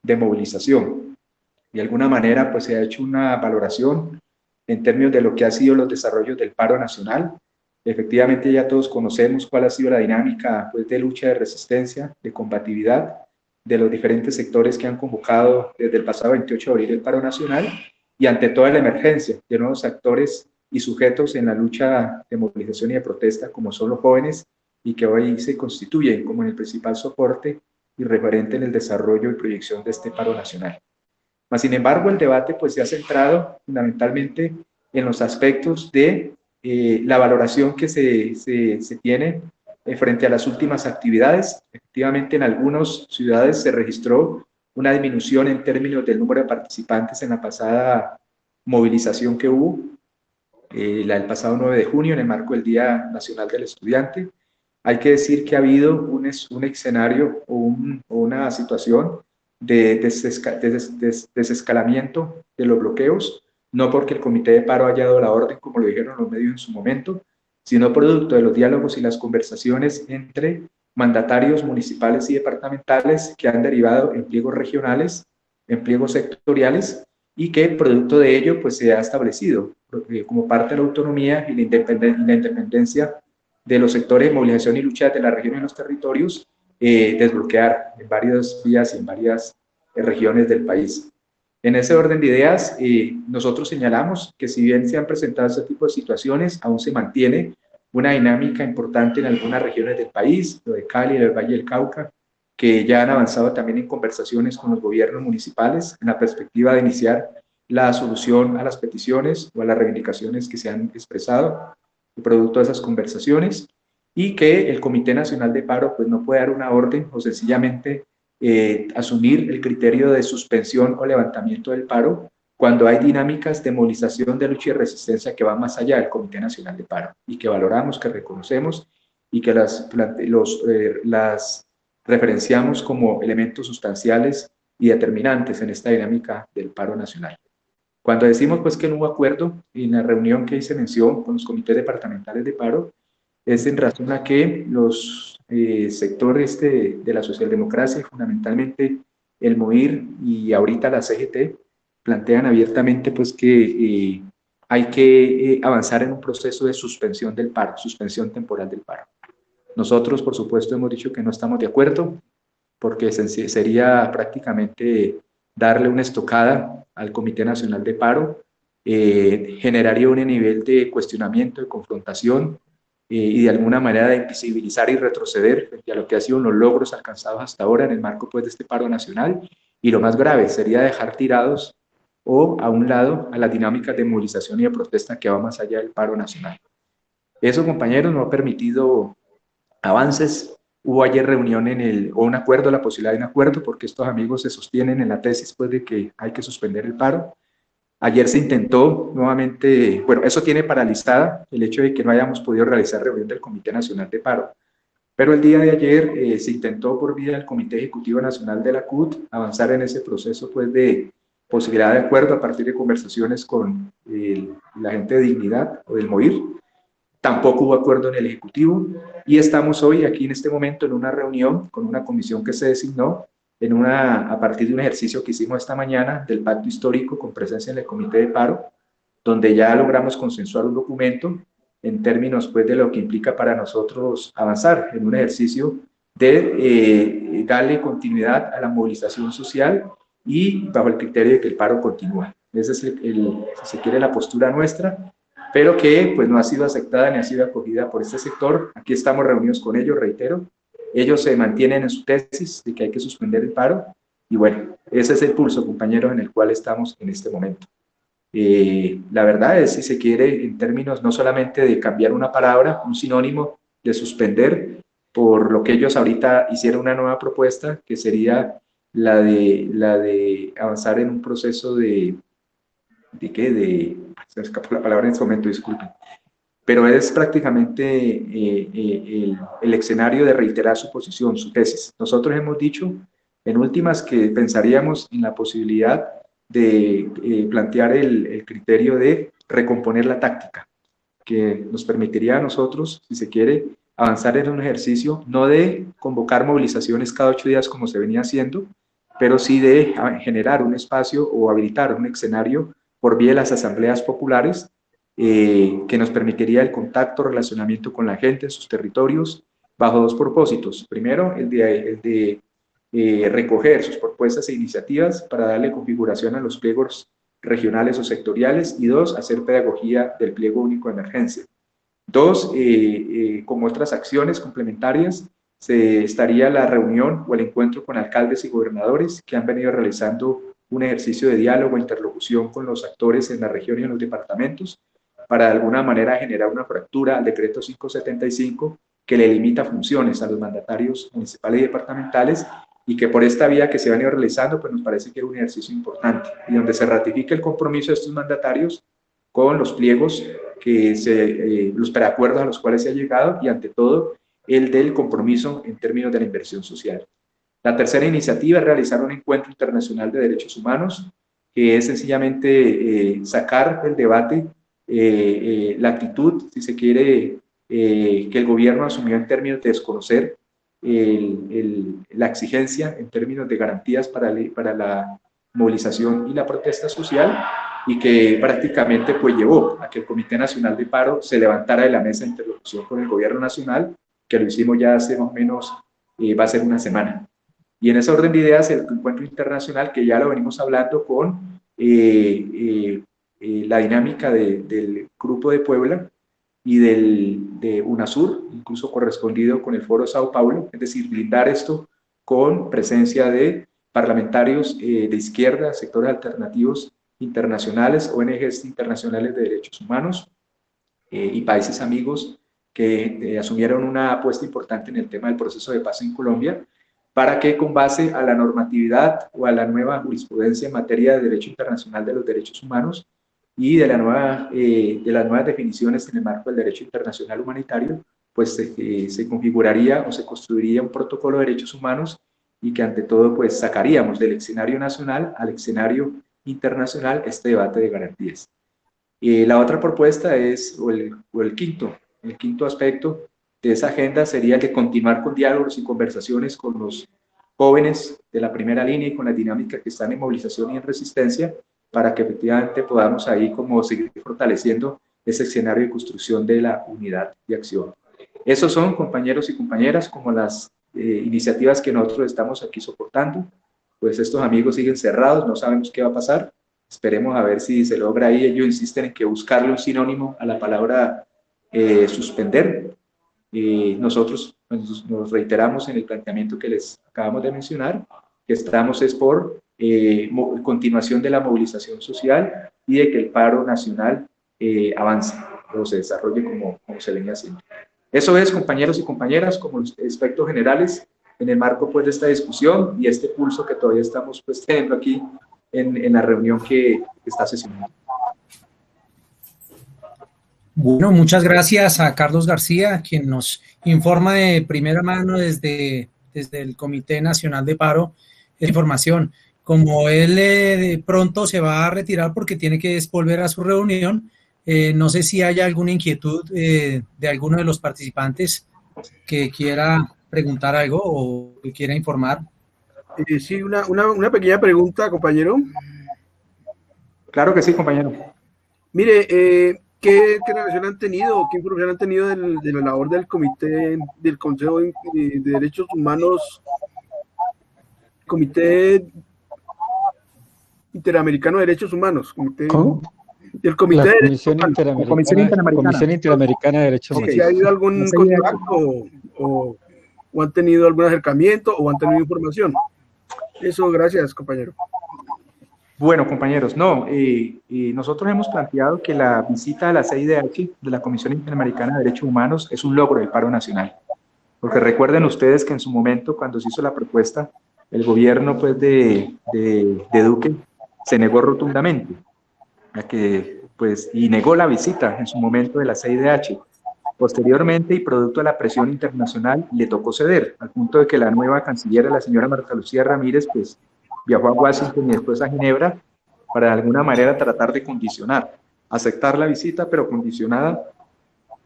de movilización. De alguna manera, pues se ha hecho una valoración en términos de lo que ha sido los desarrollos del paro nacional. Efectivamente, ya todos conocemos cuál ha sido la dinámica pues, de lucha, de resistencia, de combatividad de los diferentes sectores que han convocado desde el pasado 28 de abril el paro nacional y ante toda la emergencia de nuevos actores y sujetos en la lucha de movilización y de protesta, como son los jóvenes, y que hoy se constituyen como en el principal soporte y referente en el desarrollo y proyección de este paro nacional. Mas, sin embargo, el debate pues, se ha centrado fundamentalmente en los aspectos de la valoración que se tiene frente a las últimas actividades. Efectivamente, en algunas ciudades se registró una disminución en términos del número de participantes en la pasada movilización que hubo, la del pasado 9 de junio, en el marco del Día Nacional del Estudiante. Hay que decir que ha habido un escenario o una situación de desescalamiento de los bloqueos, no porque el comité de paro haya dado la orden, como lo dijeron los medios en su momento, sino producto de los diálogos y las conversaciones entre mandatarios municipales y departamentales que han derivado en pliegos regionales, en pliegos sectoriales, y que producto de ello pues, se ha establecido como parte de la autonomía y la independencia de los sectores de movilización y lucha de la región y los territorios, desbloquear en varias vías y en varias regiones del país. En ese orden de ideas, nosotros señalamos que si bien se han presentado este tipo de situaciones, aún se mantiene una dinámica importante en algunas regiones del país, lo de Cali, el Valle del Cauca, que ya han avanzado también en conversaciones con los gobiernos municipales en la perspectiva de iniciar la solución a las peticiones o a las reivindicaciones que se han expresado producto de esas conversaciones, y que el Comité Nacional de Paro pues, no puede dar una orden o sencillamente asumir el criterio de suspensión o levantamiento del paro cuando hay dinámicas de movilización, de lucha y resistencia que van más allá del Comité Nacional de Paro y que valoramos, que reconocemos y que las referenciamos como elementos sustanciales y determinantes en esta dinámica del paro nacional. Cuando decimos pues que no hubo acuerdo en la reunión que hice mención con los comités departamentales de paro, es en razón a que los sectores de la socialdemocracia, fundamentalmente el MOIR y ahorita la CGT, plantean abiertamente pues que hay que avanzar en un proceso de suspensión del paro, suspensión temporal del paro. Nosotros, por supuesto, hemos dicho que no estamos de acuerdo, porque sería prácticamente darle una estocada al Comité Nacional de Paro, generaría un nivel de cuestionamiento, de confrontación y de alguna manera de invisibilizar y retroceder frente a lo que han sido los logros alcanzados hasta ahora en el marco pues, de este paro nacional, y lo más grave sería dejar tirados o a un lado a las dinámicas de movilización y de protesta que va más allá del paro nacional. Eso, compañeros, no ha permitido avances. Hubo ayer reunión o un acuerdo, la posibilidad de un acuerdo, porque estos amigos se sostienen en la tesis pues, de que hay que suspender el paro. Ayer se intentó nuevamente, bueno, eso tiene paralizada el hecho de que no hayamos podido realizar reunión del Comité Nacional de Paro, pero el día de ayer se intentó por vía del Comité Ejecutivo Nacional de la CUT avanzar en ese proceso pues, de posibilidad de acuerdo a partir de conversaciones con la gente de Dignidad o del MOIR. Tampoco hubo acuerdo en el Ejecutivo y estamos hoy aquí en este momento en una reunión con una comisión que se designó a partir de un ejercicio que hicimos esta mañana del pacto histórico con presencia en el Comité de Paro, donde ya logramos consensuar un documento en términos pues, de lo que implica para nosotros avanzar en un ejercicio de darle continuidad a la movilización social y bajo el criterio de que el paro continúa. Esa es, si se quiere, la postura nuestra, pero que pues, no ha sido aceptada ni ha sido acogida por este sector. Aquí estamos reunidos con ellos, reitero. Ellos se mantienen en su tesis de que hay que suspender el paro. Y bueno, ese es el pulso, compañeros, en el cual estamos en este momento. La verdad es, si se quiere, en términos no solamente de cambiar una palabra, un sinónimo de suspender, por lo que ellos ahorita hicieron una nueva propuesta, que sería la de avanzar en un proceso se me escapó la palabra en este momento, disculpen, pero es prácticamente el escenario de reiterar su posición, su tesis. Nosotros hemos dicho, en últimas, que pensaríamos en la posibilidad de plantear el criterio de recomponer la táctica, que nos permitiría a nosotros, si se quiere, avanzar en un ejercicio no de convocar movilizaciones cada 8 días como se venía haciendo, pero sí de generar un espacio o habilitar un escenario por vía de las asambleas populares que nos permitiría el contacto, relacionamiento con la gente en sus territorios, bajo dos propósitos. Primero, el de recoger sus propuestas e iniciativas para darle configuración a los pliegos regionales o sectoriales, y dos, hacer pedagogía del pliego único de emergencia. Dos, como otras acciones complementarias, se estaría la reunión o el encuentro con alcaldes y gobernadores que han venido realizando un ejercicio de diálogo e interlocución con los actores en la región y en los departamentos para de alguna manera generar una fractura al decreto 575 que le limita funciones a los mandatarios municipales y departamentales, y que por esta vía que se ha venido realizando, pues nos parece que es un ejercicio importante y donde se ratifica el compromiso de estos mandatarios con los pliegos los preacuerdos a los cuales se ha llegado, y ante todo el del compromiso en términos de la inversión social. La tercera iniciativa es realizar un encuentro internacional de derechos humanos, que es sencillamente sacar del debate la actitud, si se quiere, que el gobierno asumió en términos de desconocer la exigencia en términos de garantías para la movilización y la protesta social, y que prácticamente pues llevó a que el Comité Nacional de Paro se levantara de la mesa de interlocución con el gobierno nacional, que lo hicimos ya hace más o menos, va a ser una semana. Y en ese orden de ideas, el encuentro internacional, que ya lo venimos hablando con la dinámica del Grupo de Puebla y de UNASUR, incluso correspondido con el Foro Sao Paulo, es decir, blindar esto con presencia de parlamentarios de izquierda, sectores alternativos internacionales, ONGs internacionales de derechos humanos y países amigos que asumieron una apuesta importante en el tema del proceso de paz en Colombia, para que con base a la normatividad o a la nueva jurisprudencia en materia de derecho internacional de los derechos humanos y de las nuevas definiciones en el marco del derecho internacional humanitario, pues se configuraría o se construiría un protocolo de derechos humanos, y que ante todo pues sacaríamos del escenario nacional al escenario internacional este debate de garantías. La otra propuesta es, el quinto aspecto de esa agenda sería el de continuar con diálogos y conversaciones con los jóvenes de la primera línea y con la dinámica que están en movilización y en resistencia, para que efectivamente podamos ahí como seguir fortaleciendo ese escenario de construcción de la unidad de acción. Esos son, compañeros y compañeras, como las iniciativas que nosotros estamos aquí soportando. Pues estos amigos siguen cerrados, no sabemos qué va a pasar. Esperemos a ver si se logra ahí. Ellos insisten en que buscarle un sinónimo a la palabra suspender. Nosotros pues, nos reiteramos en el planteamiento que les acabamos de mencionar, que estamos es por continuación de la movilización social y de que el paro nacional avance o se desarrolle como se venía haciendo. Eso es, compañeros y compañeras, como los aspectos generales en el marco pues, de esta discusión y este pulso que todavía estamos pues, teniendo aquí en la reunión que está sesionando. Bueno, muchas gracias a Carlos García, quien nos informa de primera mano desde el Comité Nacional de Paro esta información. Como él de pronto se va a retirar porque tiene que volver a su reunión, no sé si haya alguna inquietud de alguno de los participantes que quiera preguntar algo o que quiera informar. Sí, una pequeña pregunta, compañero. Claro que sí, compañero. Mire, ¿qué relación han tenido, qué información han tenido de la labor del comité, del Consejo de Derechos Humanos, Comité Interamericano de Derechos Humanos? ¿Cómo? El Comité la de Comisión Interamericana de Derechos Humanos. ¿Si ha habido algún contacto o han tenido algún acercamiento o han tenido información? Eso, gracias, compañero. Bueno, compañeros, no, nosotros hemos planteado que la visita a la CIDH de la Comisión Interamericana de Derechos Humanos es un logro del paro nacional, porque recuerden ustedes que en su momento, cuando se hizo la propuesta, el gobierno pues, de Duque se negó rotundamente a que, pues, y negó la visita en su momento de la CIDH. Posteriormente, y producto de la presión internacional, le tocó ceder, al punto de que la nueva canciller, la señora Marta Lucía Ramírez, pues, viajó a Washington y después a Ginebra para de alguna manera tratar de condicionar, aceptar la visita, pero condicionada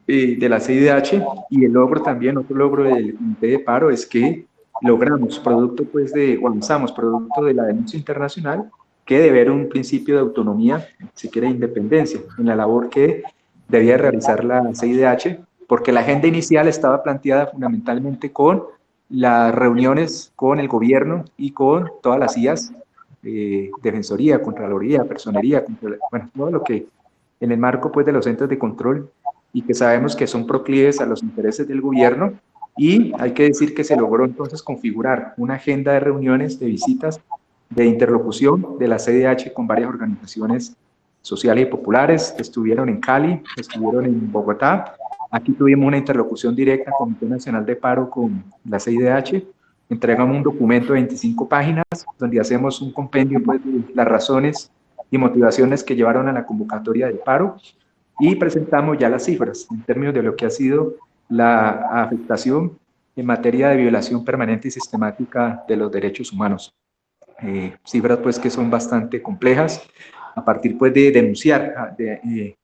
de la CIDH. Y el logro también, otro logro del Comité de Paro, es que logramos, producto pues de, o avanzamos, producto de la denuncia internacional, que debe haber un principio de autonomía, si quiere independencia, en la labor que debía realizar la CIDH, porque la agenda inicial estaba planteada fundamentalmente con las reuniones con el gobierno y con todas las IAS, Defensoría, Contraloría, Personería, bueno, todo lo que en el marco pues de los entes de control y que sabemos que son proclives a los intereses del gobierno, y hay que decir que se logró entonces configurar una agenda de reuniones, de visitas, de interlocución de la CIDH con varias organizaciones sociales y populares que estuvieron en Cali, que estuvieron en Bogotá. Aquí tuvimos una interlocución directa con el Comité Nacional de Paro con la CIDH. Entregamos un documento de 25 páginas donde hacemos un compendio pues, de las razones y motivaciones que llevaron a la convocatoria del paro, y presentamos ya las cifras en términos de lo que ha sido la afectación en materia de violación permanente y sistemática de los derechos humanos. Cifras pues que son bastante complejas, a partir pues de denunciar en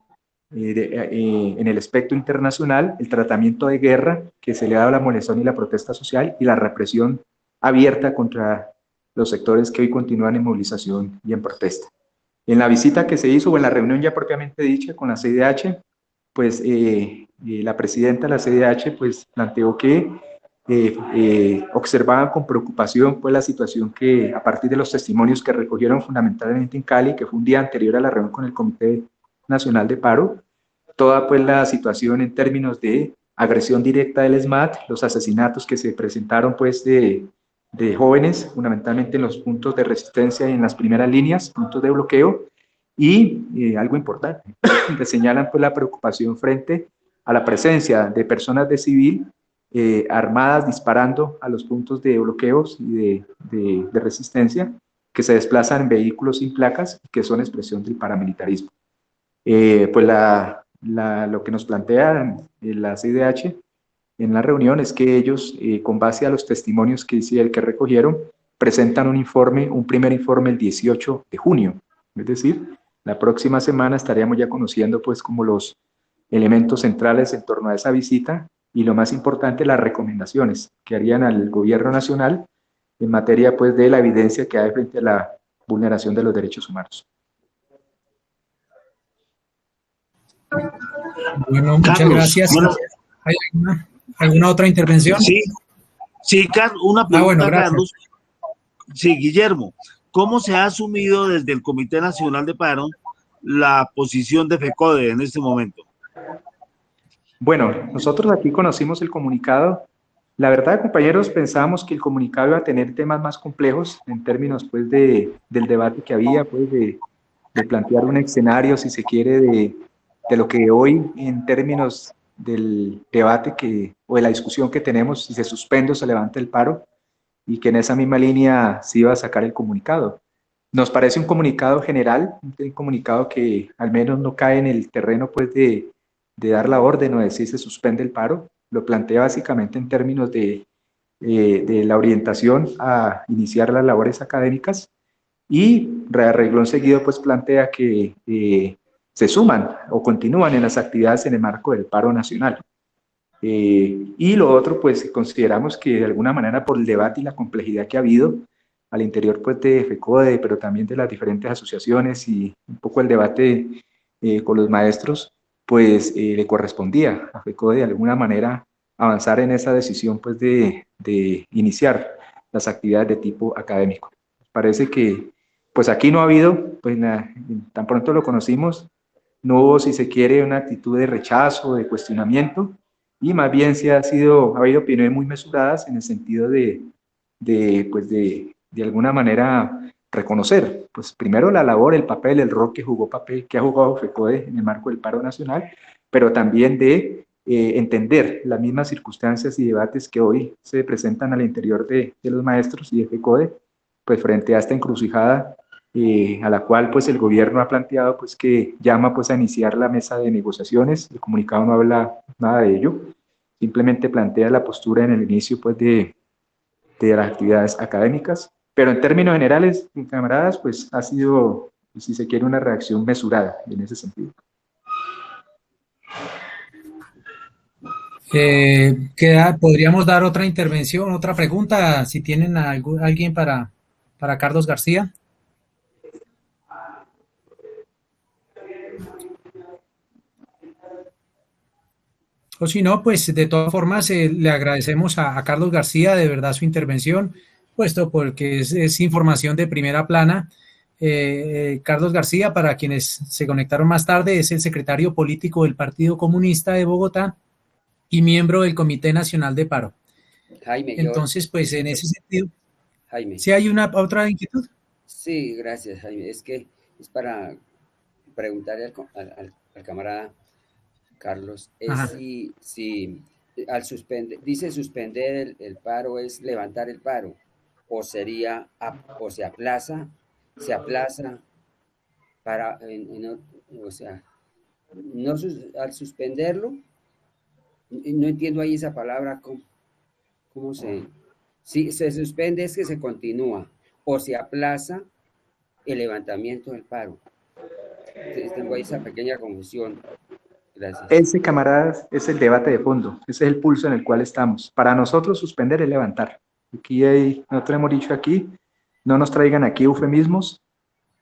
el espectro internacional el tratamiento de guerra que se le ha dado a la molestación y la protesta social y la represión abierta contra los sectores que hoy continúan en movilización y en protesta. En la visita que se hizo, o en la reunión ya propiamente dicha con la CIDH, pues la presidenta de la CIDH pues planteó que observaban con preocupación pues la situación que a partir de los testimonios que recogieron fundamentalmente en Cali, que fue un día anterior a la reunión con el Comité Nacional de Paro, toda pues la situación en términos de agresión directa del ESMAD, los asesinatos que se presentaron pues de jóvenes, fundamentalmente en los puntos de resistencia y en las primeras líneas, puntos de bloqueo, y algo importante, que señalan pues la preocupación frente a la presencia de personas de civil armadas disparando a los puntos de bloqueos y de resistencia, que se desplazan en vehículos sin placas, que son expresión del paramilitarismo. Pues lo que nos plantea la CIDH en la reunión es que ellos, con base a los testimonios que recogieron, presentan un primer informe el 18 de junio, es decir, la próxima semana estaríamos ya conociendo pues como los elementos centrales en torno a esa visita y lo más importante, las recomendaciones que harían al gobierno nacional en materia pues de la evidencia que hay frente a la vulneración de los derechos humanos. Bueno, muchas Carlos, gracias. ¿Hay alguna otra intervención? Sí, Carlos, una pregunta, bueno, Carlos. Sí, Guillermo, ¿cómo se ha asumido desde el Comité Nacional de Paro la posición de FECODE en este momento? Bueno, nosotros aquí conocimos el comunicado. La verdad, compañeros, pensábamos que el comunicado iba a tener temas más complejos en términos pues, del debate que había, pues, de plantear un escenario, si se quiere, de lo que hoy, en términos del debate o de la discusión que tenemos, si se suspende o se levanta el paro, y que en esa misma línea se iba a sacar el comunicado. Nos parece un comunicado general, un comunicado que al menos no cae en el terreno pues, de dar la orden o de decir se suspende el paro. Lo plantea básicamente en términos de la orientación a iniciar las labores académicas, y rearreglón seguido pues plantea que se suman o continúan en las actividades en el marco del paro nacional. Y lo otro, pues consideramos que de alguna manera por el debate y la complejidad que ha habido al interior pues de FECODE, pero también de las diferentes asociaciones y un poco el debate con los maestros, pues le correspondía a FECODE de alguna manera avanzar en esa decisión pues de iniciar las actividades de tipo académico. Parece que pues aquí no ha habido, pues tan pronto lo conocimos, no hubo, si se quiere, una actitud de rechazo, de cuestionamiento, y más bien sí ha habido opiniones muy mesuradas en el sentido de alguna manera reconocer, pues primero la labor, el papel, el rol que ha jugado FECODE en el marco del paro nacional, pero también de entender las mismas circunstancias y debates que hoy se presentan al interior de los maestros y de FECODE, pues frente a esta encrucijada a la cual pues el gobierno ha planteado pues que llama pues a iniciar la mesa de negociaciones. El comunicado no habla nada de ello, simplemente plantea la postura en el inicio pues de las actividades académicas, pero en términos generales, camaradas, pues ha sido, si se quiere, una reacción mesurada en ese sentido. Podríamos dar otra intervención, otra pregunta, si tienen alguien para Carlos García. O si no, pues de todas formas le agradecemos a Carlos García de verdad su intervención, puesto porque es información de primera plana. Carlos García, para quienes se conectaron más tarde, es el secretario político del Partido Comunista de Bogotá y miembro del Comité Nacional de Paro. Jaime, entonces, pues en ese sentido, Jaime. ¿sí hay una otra inquietud? Sí, gracias, Jaime. Es que es para preguntarle al camarada Carlos, si al dice suspender el paro es levantar el paro, o sería, o se aplaza para, o sea, no, al suspenderlo, no entiendo ahí esa palabra, ¿cómo si se suspende es que se continúa, o se aplaza el levantamiento del paro. Entonces, tengo ahí esa pequeña confusión. Gracias. Ese, camaradas, es el debate de fondo, ese es el pulso en el cual estamos. Para nosotros suspender es levantar. Nosotros hemos dicho aquí, no nos traigan aquí eufemismos,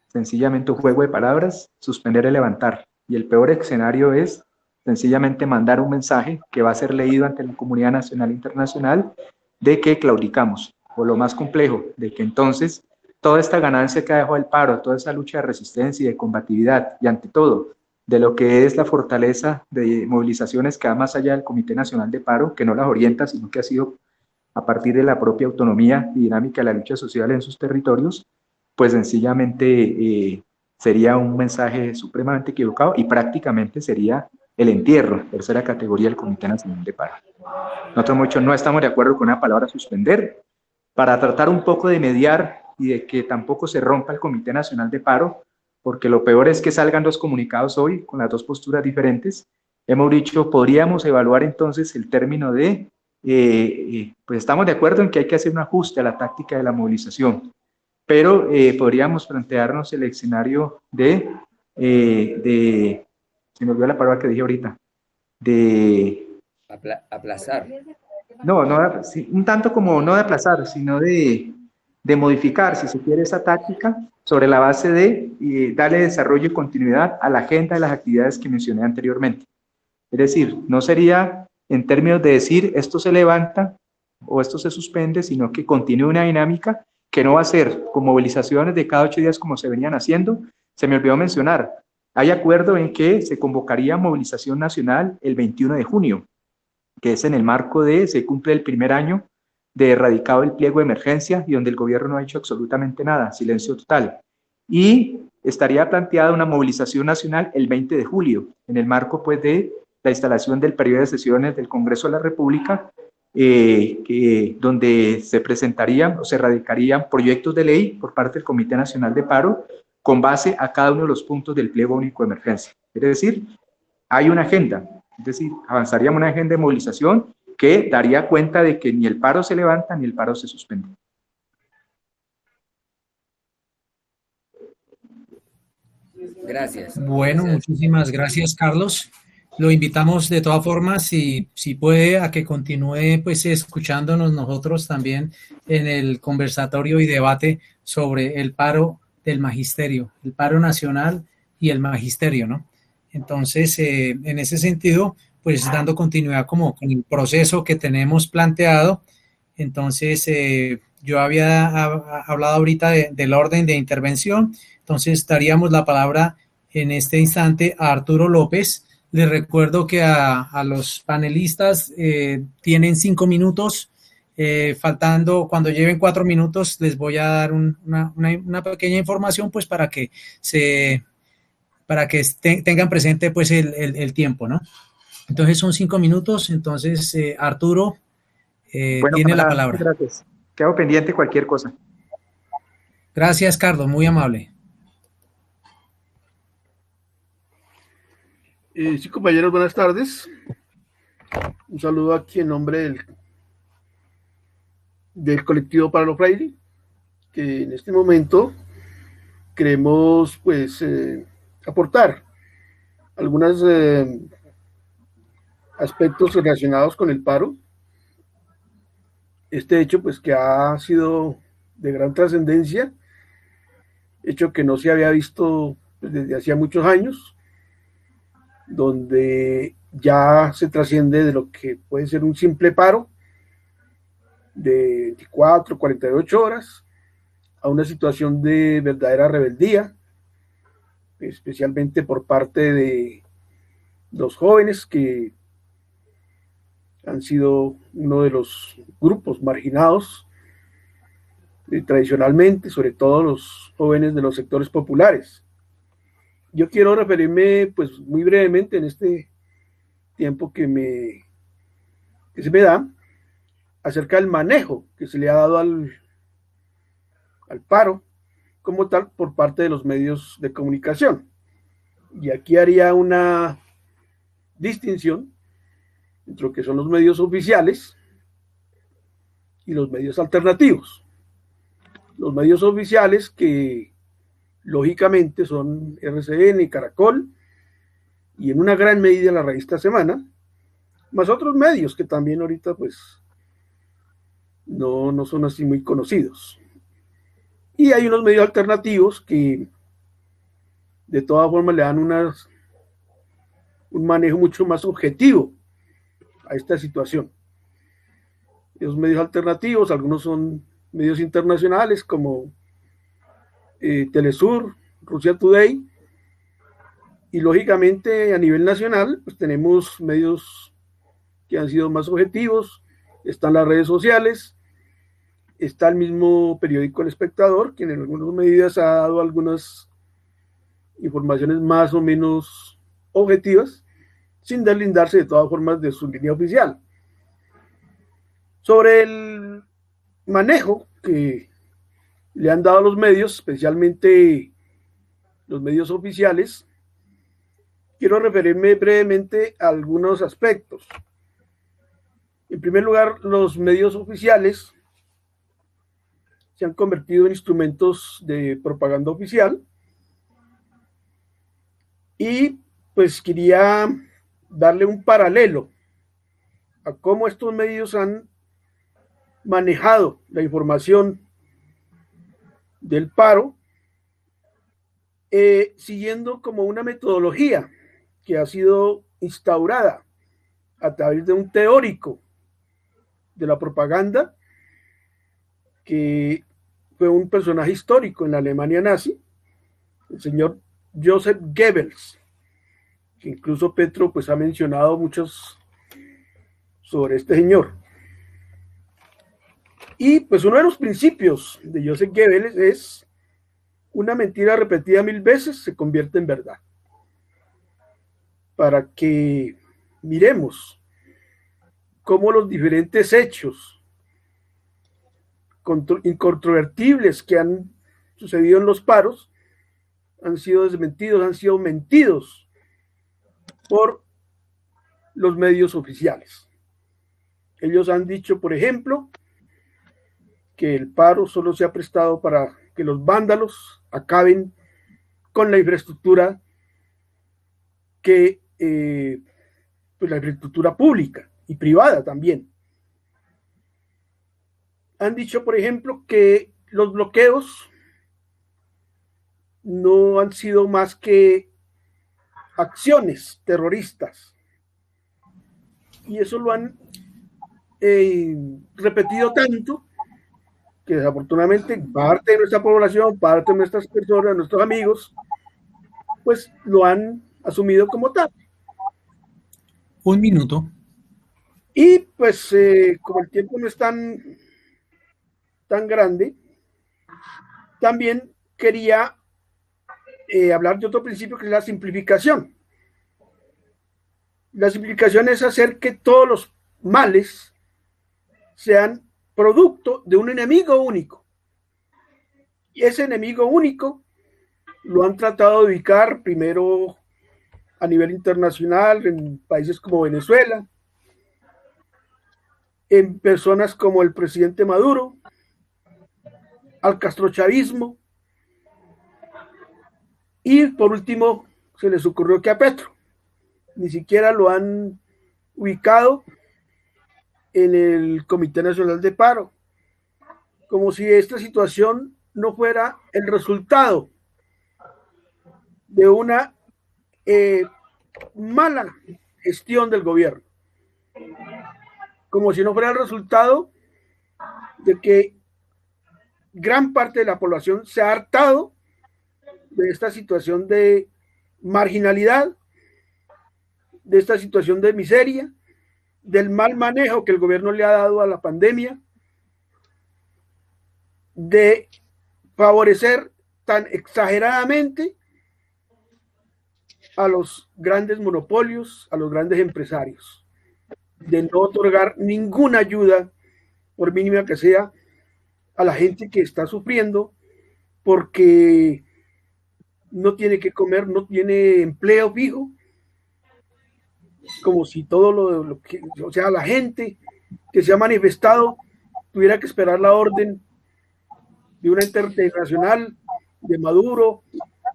sencillamente un juego de palabras, suspender es levantar. Y el peor escenario es sencillamente mandar un mensaje que va a ser leído ante la comunidad nacional e internacional de que claudicamos, o lo más complejo, de que entonces toda esta ganancia que ha dejado el paro, toda esa lucha de resistencia y de combatividad, y ante todo, de lo que es la fortaleza de movilizaciones que va más allá del Comité Nacional de Paro, que no las orienta, sino que ha sido a partir de la propia autonomía y dinámica de la lucha social en sus territorios, pues sencillamente sería un mensaje supremamente equivocado y prácticamente sería el entierro, tercera categoría del Comité Nacional de Paro. Nosotros muchos no estamos de acuerdo con la palabra suspender, para tratar un poco de mediar y de que tampoco se rompa el Comité Nacional de Paro, porque lo peor es que salgan dos comunicados hoy con las dos posturas diferentes. Hemos dicho, podríamos evaluar entonces el término de, pues estamos de acuerdo en que hay que hacer un ajuste a la táctica de la movilización, pero podríamos plantearnos el escenario de, se me olvidó la palabra que dije ahorita, de... aplazar. No, sí, un tanto como no de aplazar, sino de modificar, si se quiere, esa táctica sobre la base de darle desarrollo y continuidad a la agenda de las actividades que mencioné anteriormente. Es decir, no sería en términos de decir esto se levanta o esto se suspende, sino que continúe una dinámica que no va a ser con movilizaciones de cada 8 días como se venían haciendo. Se me olvidó mencionar, hay acuerdo en que se convocaría movilización nacional el 21 de junio, que es en el marco de, se cumple el primer año de erradicado el pliego de emergencia y donde el gobierno no ha hecho absolutamente nada, silencio total. Y estaría planteada una movilización nacional el 20 de julio, en el marco pues de la instalación del periodo de sesiones del Congreso de la República, donde se presentarían o se radicarían proyectos de ley por parte del Comité Nacional de Paro con base a cada uno de los puntos del pliego único de emergencia. Es decir, hay una agenda, es decir, avanzaríamos una agenda de movilización que daría cuenta de que ni el paro se levanta ni el paro se suspende. Gracias. Bueno, gracias. Muchísimas gracias, Carlos. Lo invitamos de todas formas, si puede, a que continúe pues escuchándonos nosotros también en el conversatorio y debate sobre el paro del magisterio, el paro nacional y el magisterio, ¿no? Entonces, en ese sentido, pues dando continuidad como con el proceso que tenemos planteado, entonces yo había hablado ahorita del orden de intervención, entonces daríamos la palabra en este instante a Arturo López. Les recuerdo que a los panelistas tienen 5 minutos, faltando, cuando lleven 4 minutos, les voy a dar una pequeña información, pues para que tengan presente pues el tiempo, ¿no? Entonces son 5 minutos, entonces Arturo Bueno, tiene la camarada, palabra. gracias. Quedo pendiente de cualquier cosa. Gracias, Carlos, muy amable. Sí, compañeros, buenas tardes. Un saludo aquí en nombre del colectivo Pablo Freire, que en este momento queremos pues aportar algunas aspectos relacionados con el paro. Este hecho, pues, que ha sido de gran trascendencia, hecho que no se había visto desde hacía muchos años, donde ya se trasciende de lo que puede ser un simple paro de 24, 48 horas a una situación de verdadera rebeldía, especialmente por parte de los jóvenes que han sido uno de los grupos marginados tradicionalmente, sobre todo los jóvenes de los sectores populares. Yo quiero referirme pues muy brevemente en este tiempo que se me da acerca del manejo que se le ha dado al paro como tal por parte de los medios de comunicación. Y aquí haría una distinción entre lo que son los medios oficiales y los medios alternativos. Los medios oficiales que lógicamente son RCN, Caracol y en una gran medida la revista Semana, más otros medios que también ahorita pues no son así muy conocidos. Y hay unos medios alternativos que de todas formas le dan un manejo mucho más objetivo a esta situación. Esos medios alternativos, algunos son medios internacionales como Telesur, Rusia Today, y lógicamente a nivel nacional pues tenemos medios que han sido más objetivos, están las redes sociales, está el mismo periódico El Espectador, que en algunas medidas ha dado algunas informaciones más o menos objetivas, sin deslindarse de todas formas de su línea oficial. Sobre el manejo que le han dado a los medios, especialmente los medios oficiales, quiero referirme brevemente a algunos aspectos. En primer lugar, los medios oficiales se han convertido en instrumentos de propaganda oficial y pues quería darle un paralelo a cómo estos medios han manejado la información del paro, siguiendo como una metodología que ha sido instaurada a través de un teórico de la propaganda que fue un personaje histórico en la Alemania nazi, el señor Joseph Goebbels, que incluso Petro pues ha mencionado muchos sobre este señor. Y pues uno de los principios de Joseph Goebbels es: una mentira repetida 1000 veces se convierte en verdad. Para que miremos cómo los diferentes hechos incontrovertibles que han sucedido en los paros han sido desmentidos, han sido mentidos por los medios oficiales. Ellos han dicho, por ejemplo, que el paro solo se ha prestado para que los vándalos acaben con la infraestructura pues la infraestructura pública y privada también. Han dicho, por ejemplo, que los bloqueos no han sido más que acciones terroristas. Y eso lo han repetido tanto que desafortunadamente parte de nuestra población, parte de nuestras personas, nuestros amigos, pues lo han asumido como tal. Un minuto. Y pues como el tiempo no es tan grande, también quería hablar de otro principio que es la simplificación. La simplificación es hacer que todos los males sean producto de un enemigo único. Y ese enemigo único lo han tratado de ubicar primero a nivel internacional, en países como Venezuela, en personas como el presidente Maduro, al castrochavismo, y por último se les ocurrió que a Petro. Ni siquiera lo han ubicado en el Comité Nacional de Paro, como si esta situación no fuera el resultado de una mala gestión del gobierno, como si no fuera el resultado de que gran parte de la población se ha hartado de esta situación de marginalidad, de esta situación de miseria, del mal manejo que el gobierno le ha dado a la pandemia, de favorecer tan exageradamente a los grandes monopolios, a los grandes empresarios, de no otorgar ninguna ayuda, por mínima que sea, a la gente que está sufriendo porque no tiene que comer, no tiene empleo fijo, como si todo lo que, o sea, la gente que se ha manifestado tuviera que esperar la orden de una internacional, de Maduro,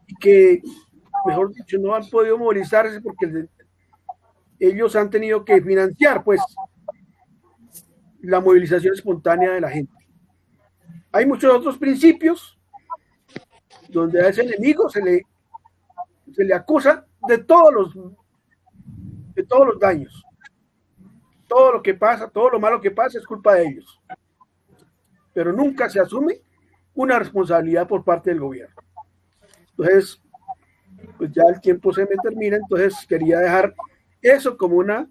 y que, mejor dicho, no han podido movilizarse porque ellos han tenido que financiar, pues, la movilización espontánea de la gente. Hay muchos otros principios donde a ese enemigo se le acusa de todos los daños. Todo lo que pasa, todo lo malo que pasa es culpa de ellos. Pero nunca se asume una responsabilidad por parte del gobierno. Entonces, pues ya el tiempo se me termina, entonces quería dejar eso como una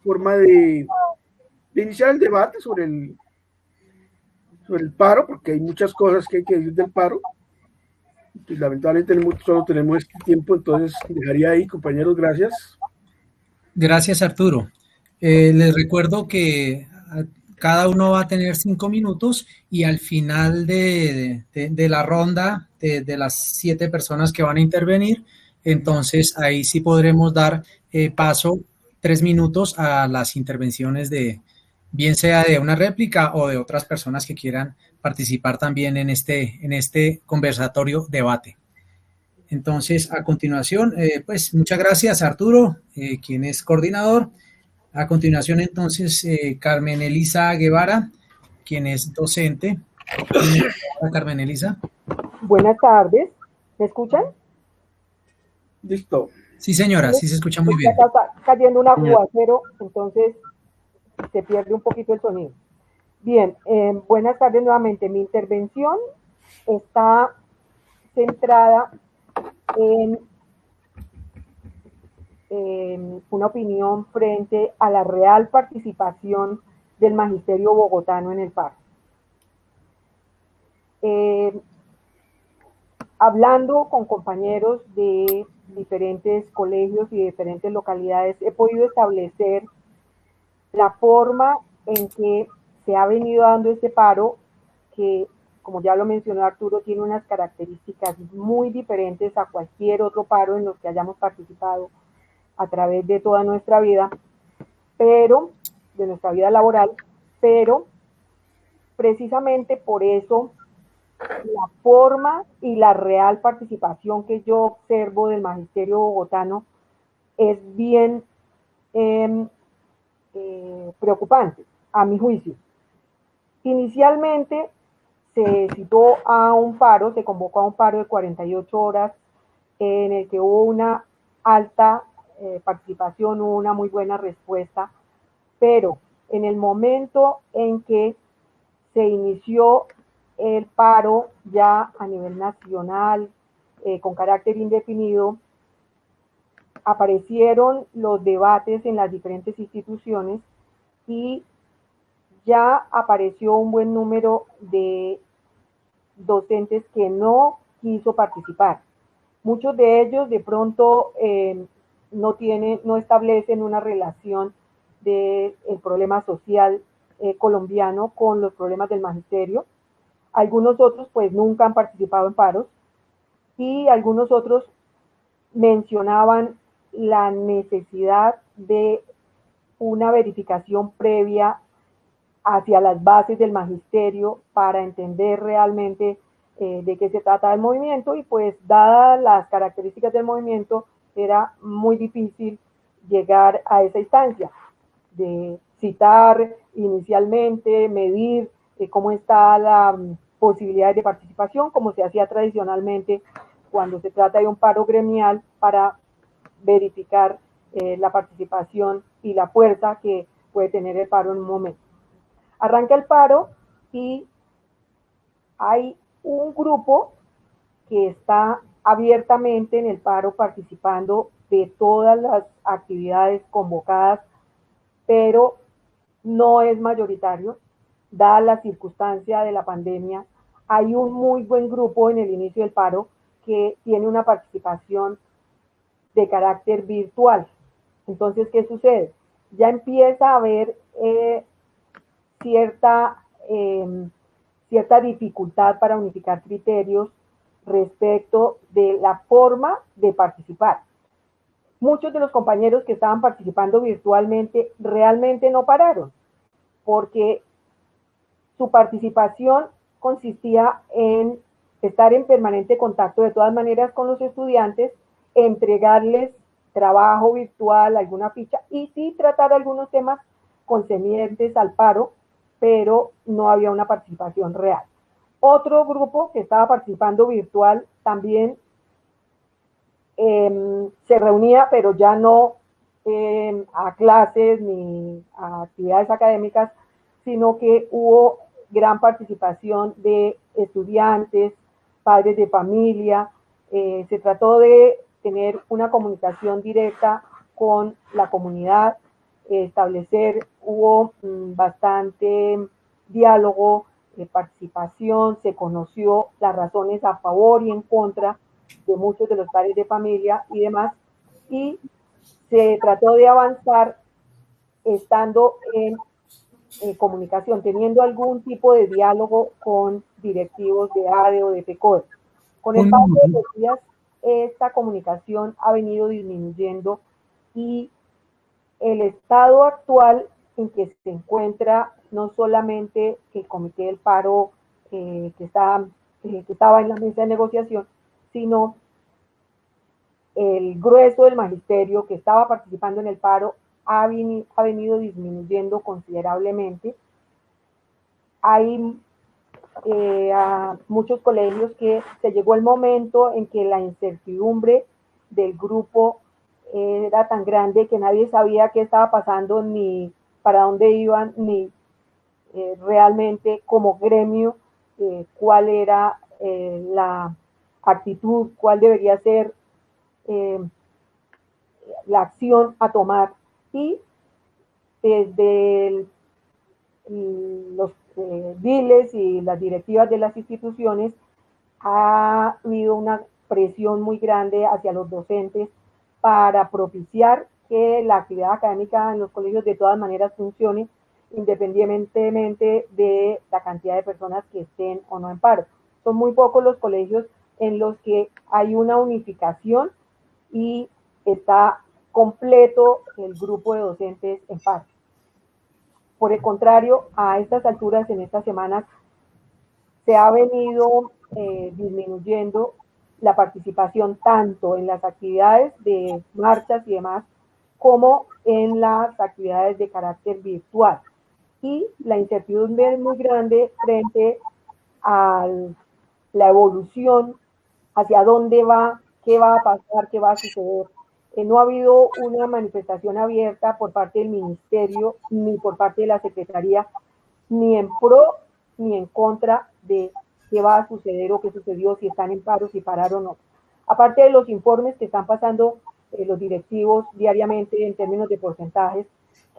forma de iniciar el debate sobre el paro, porque hay muchas cosas que hay que decir del paro. Pues lamentablemente solo tenemos este tiempo, entonces dejaría ahí, compañeros, gracias. Gracias, Arturo. Les recuerdo que cada uno va a tener 5 minutos y al final de la ronda de las 7 personas que van a intervenir, entonces ahí sí podremos dar paso 3 minutos a las intervenciones de, bien sea de una réplica o de otras personas que quieran participar también en este conversatorio debate. Entonces, a continuación, pues muchas gracias, Arturo, quien es coordinador. A continuación, entonces, Carmen Elisa Guevara, quien es docente. Carmen Elisa. Buenas tardes. ¿Me escuchan? Listo. Sí, señora, sí se escucha muy bien. Está cayendo un aguacero, entonces se pierde un poquito el sonido. Bien, buenas tardes nuevamente. Mi intervención está centrada en una opinión frente a la real participación del magisterio bogotano en el paro. Hablando con compañeros de diferentes colegios y de diferentes localidades, he podido establecer la forma en que se ha venido dando este paro, que, como ya lo mencionó Arturo, tiene unas características muy diferentes a cualquier otro paro en los que hayamos participado a través de toda nuestra vida, pero de nuestra vida laboral, pero precisamente por eso la forma y la real participación que yo observo del magisterio bogotano es bien preocupante, a mi juicio. Inicialmente se citó a un paro, se convocó a un paro de 48 horas en el que hubo una alta participación, hubo una muy buena respuesta, pero en el momento en que se inició el paro ya a nivel nacional, con carácter indefinido, aparecieron los debates en las diferentes instituciones y ya apareció un buen número de docentes que no quiso participar. Muchos de ellos de pronto no establecen una relación del problema social colombiano con los problemas del magisterio. Algunos otros pues nunca han participado en paros y algunos otros mencionaban la necesidad de una verificación previa hacia las bases del magisterio para entender realmente de qué se trata el movimiento, y pues dadas las características del movimiento era muy difícil llegar a esa instancia. de citar inicialmente, medir cómo está la posibilidad de participación, como se hacía tradicionalmente cuando se trata de un paro gremial, para verificar la participación y la fuerza que puede tener el paro en un momento. Arranca el paro y hay un grupo que está abiertamente en el paro participando de todas las actividades convocadas, pero no es mayoritario, dada la circunstancia de la pandemia. Hay un muy buen grupo en el inicio del paro que tiene una participación de carácter virtual. Entonces, ¿qué sucede? Ya empieza a haber cierta dificultad para unificar criterios respecto de la forma de participar. Muchos de los compañeros que estaban participando virtualmente realmente no pararon, porque su participación consistía en estar en permanente contacto de todas maneras con los estudiantes, entregarles trabajo virtual, alguna ficha, y sí tratar algunos temas concernientes al paro, pero no había una participación real. Otro grupo que estaba participando virtual también se reunía, pero ya no a clases ni a actividades académicas, sino que hubo gran participación de estudiantes, padres de familia. Se trató de tener una comunicación directa con la comunidad, hubo bastante diálogo, participación, se conoció las razones a favor y en contra de muchos de los padres de familia y demás, y se trató de avanzar estando en comunicación, teniendo algún tipo de diálogo con directivos de ADE o de FECODE. Con el paso de los días, esta comunicación ha venido disminuyendo y el estado actual en que se encuentra no solamente el Comité del Paro que estaba en la mesa de negociación, sino el grueso del magisterio que estaba participando en el paro ha venido disminuyendo considerablemente. Hay muchos colegios que se llegó el momento en que la incertidumbre del grupo era tan grande que nadie sabía qué estaba pasando, ni para dónde iban, ni realmente como gremio cuál era la actitud, cuál debería ser la acción a tomar. Y desde los diles y las directivas de las instituciones ha habido una presión muy grande hacia los docentes para propiciar que la actividad académica en los colegios de todas maneras funcione, independientemente de la cantidad de personas que estén o no en paro. Son muy pocos los colegios en los que hay una unificación y está completo el grupo de docentes en paro. Por el contrario, a estas alturas, en estas semanas, se ha venido disminuyendo la participación tanto en las actividades de marchas y demás, como en las actividades de carácter virtual. Y la incertidumbre es muy grande frente a la evolución, hacia dónde va, qué va a pasar, qué va a suceder. No ha habido una manifestación abierta por parte del ministerio, ni por parte de la Secretaría, ni en pro ni en contra de qué va a suceder o qué sucedió, si están en paro, si pararon o no. Aparte de los informes que están pasando los directivos diariamente en términos de porcentajes,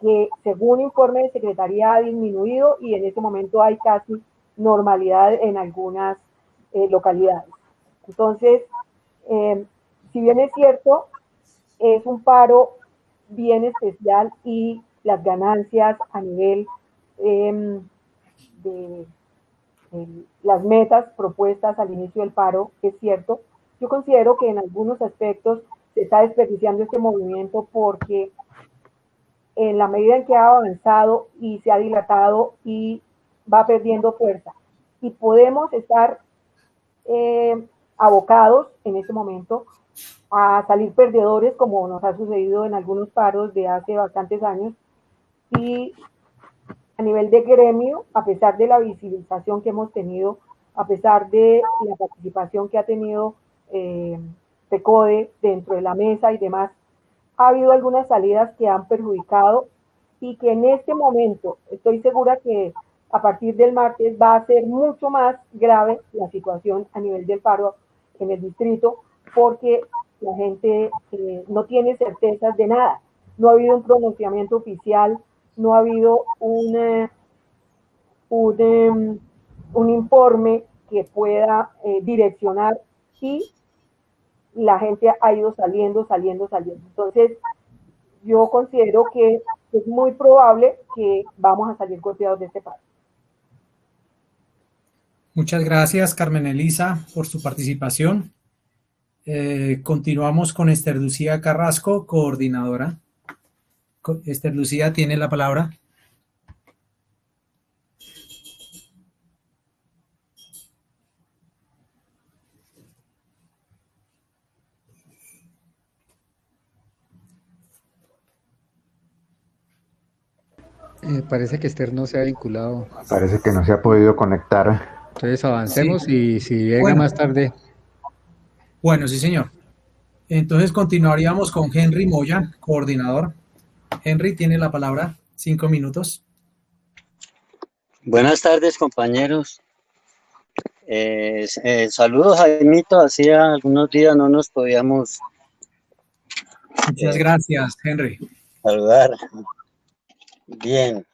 que según informe de Secretaría ha disminuido y en este momento hay casi normalidad en algunas localidades. Entonces, si bien es cierto, es un paro bien especial y las ganancias a nivel de las metas propuestas al inicio del paro, es cierto. Yo considero que en algunos aspectos se está desperdiciando este movimiento porque en la medida en que ha avanzado y se ha dilatado y va perdiendo fuerza, y podemos estar abocados en este momento a salir perdedores, como nos ha sucedido en algunos paros de hace bastantes años, Y a nivel de gremio, a pesar de la visibilización que hemos tenido, a pesar de la participación que ha tenido PECODE dentro de la mesa y demás, ha habido algunas salidas que han perjudicado y que en este momento estoy segura que a partir del martes va a ser mucho más grave la situación a nivel del paro en el distrito, porque la gente no tiene certezas de nada. No ha habido un pronunciamiento oficial, no ha habido un informe que pueda direccionar, y la gente ha ido saliendo. Entonces, yo considero que es muy probable que vamos a salir golpeados de este paro. Muchas gracias, Carmen Elisa, por su participación. Continuamos con Esther Lucía Carrasco, coordinadora. Esther Lucía tiene la palabra. Parece que Esther no se ha vinculado. Parece que no se ha podido conectar. Entonces avancemos Sí. y si llega Bueno. más tarde. Bueno, sí, señor. Entonces continuaríamos con Henry Moya, coordinador. Henry tiene la palabra, 5 minutos. Buenas tardes, compañeros. Saludos, Jaimito. Hacía algunos días no nos podíamos Muchas gracias, Henry. saludar. Bien.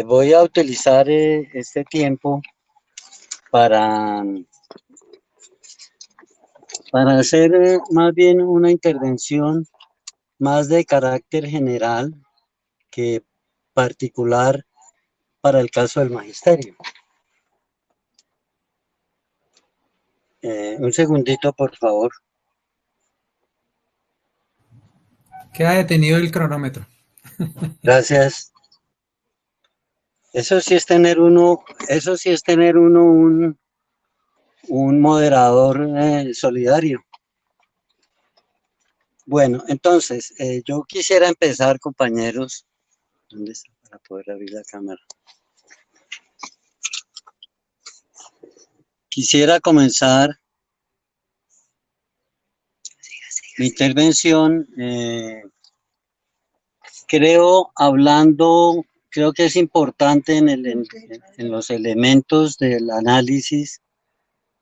Voy a utilizar este tiempo para hacer más bien una intervención más de carácter general que particular para el caso del magisterio. Un segundito, por favor. Queda detenido el cronómetro. Gracias. Eso sí es tener uno un moderador solidario. Bueno, entonces, yo quisiera empezar, compañeros. ¿Dónde está para poder abrir la cámara? Quisiera comenzar mi intervención, creo que es importante en los elementos del análisis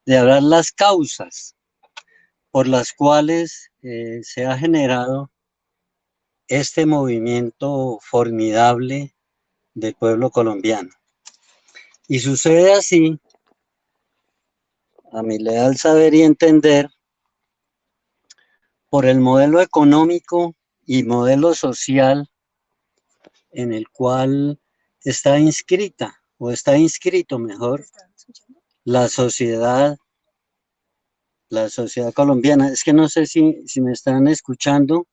de hablar las causas por las cuales se ha generado este movimiento formidable del pueblo colombiano. Y sucede así, a mi leal saber y entender, por el modelo económico y modelo social en el cual está inscrita, o está inscrito mejor, la sociedad colombiana. Es que no sé si me están escuchando.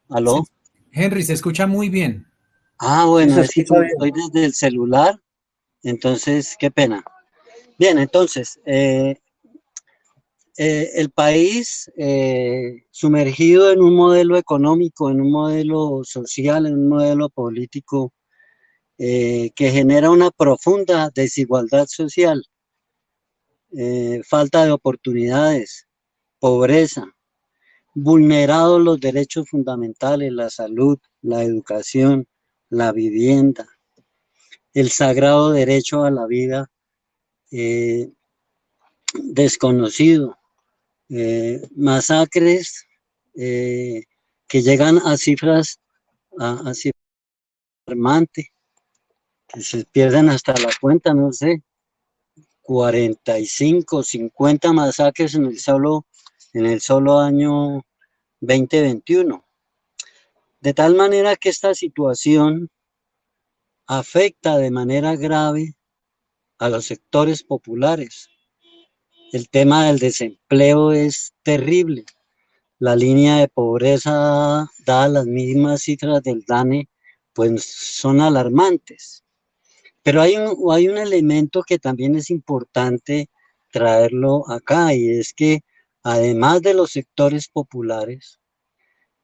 ¿Aló? Sí. Henry, se escucha muy bien. Ah, bueno, Sí, es que como estoy desde el celular, entonces, qué pena. Bien, entonces, el país sumergido en un modelo económico, en un modelo social, en un modelo político que genera una profunda desigualdad social, falta de oportunidades, pobreza, vulnerados los derechos fundamentales, la salud, la educación, la vivienda, el sagrado derecho a la vida desconocido, masacres que llegan a cifras alarmantes, que se pierden hasta la cuenta, no sé, 45, 50 masacres en el solo año 2021. De tal manera que esta situación afecta de manera grave a los sectores populares. El tema del desempleo es terrible. La línea de pobreza, dadas las mismas cifras del DANE, pues son alarmantes. Pero hay un elemento que también es importante traerlo acá, y es que además de los sectores populares,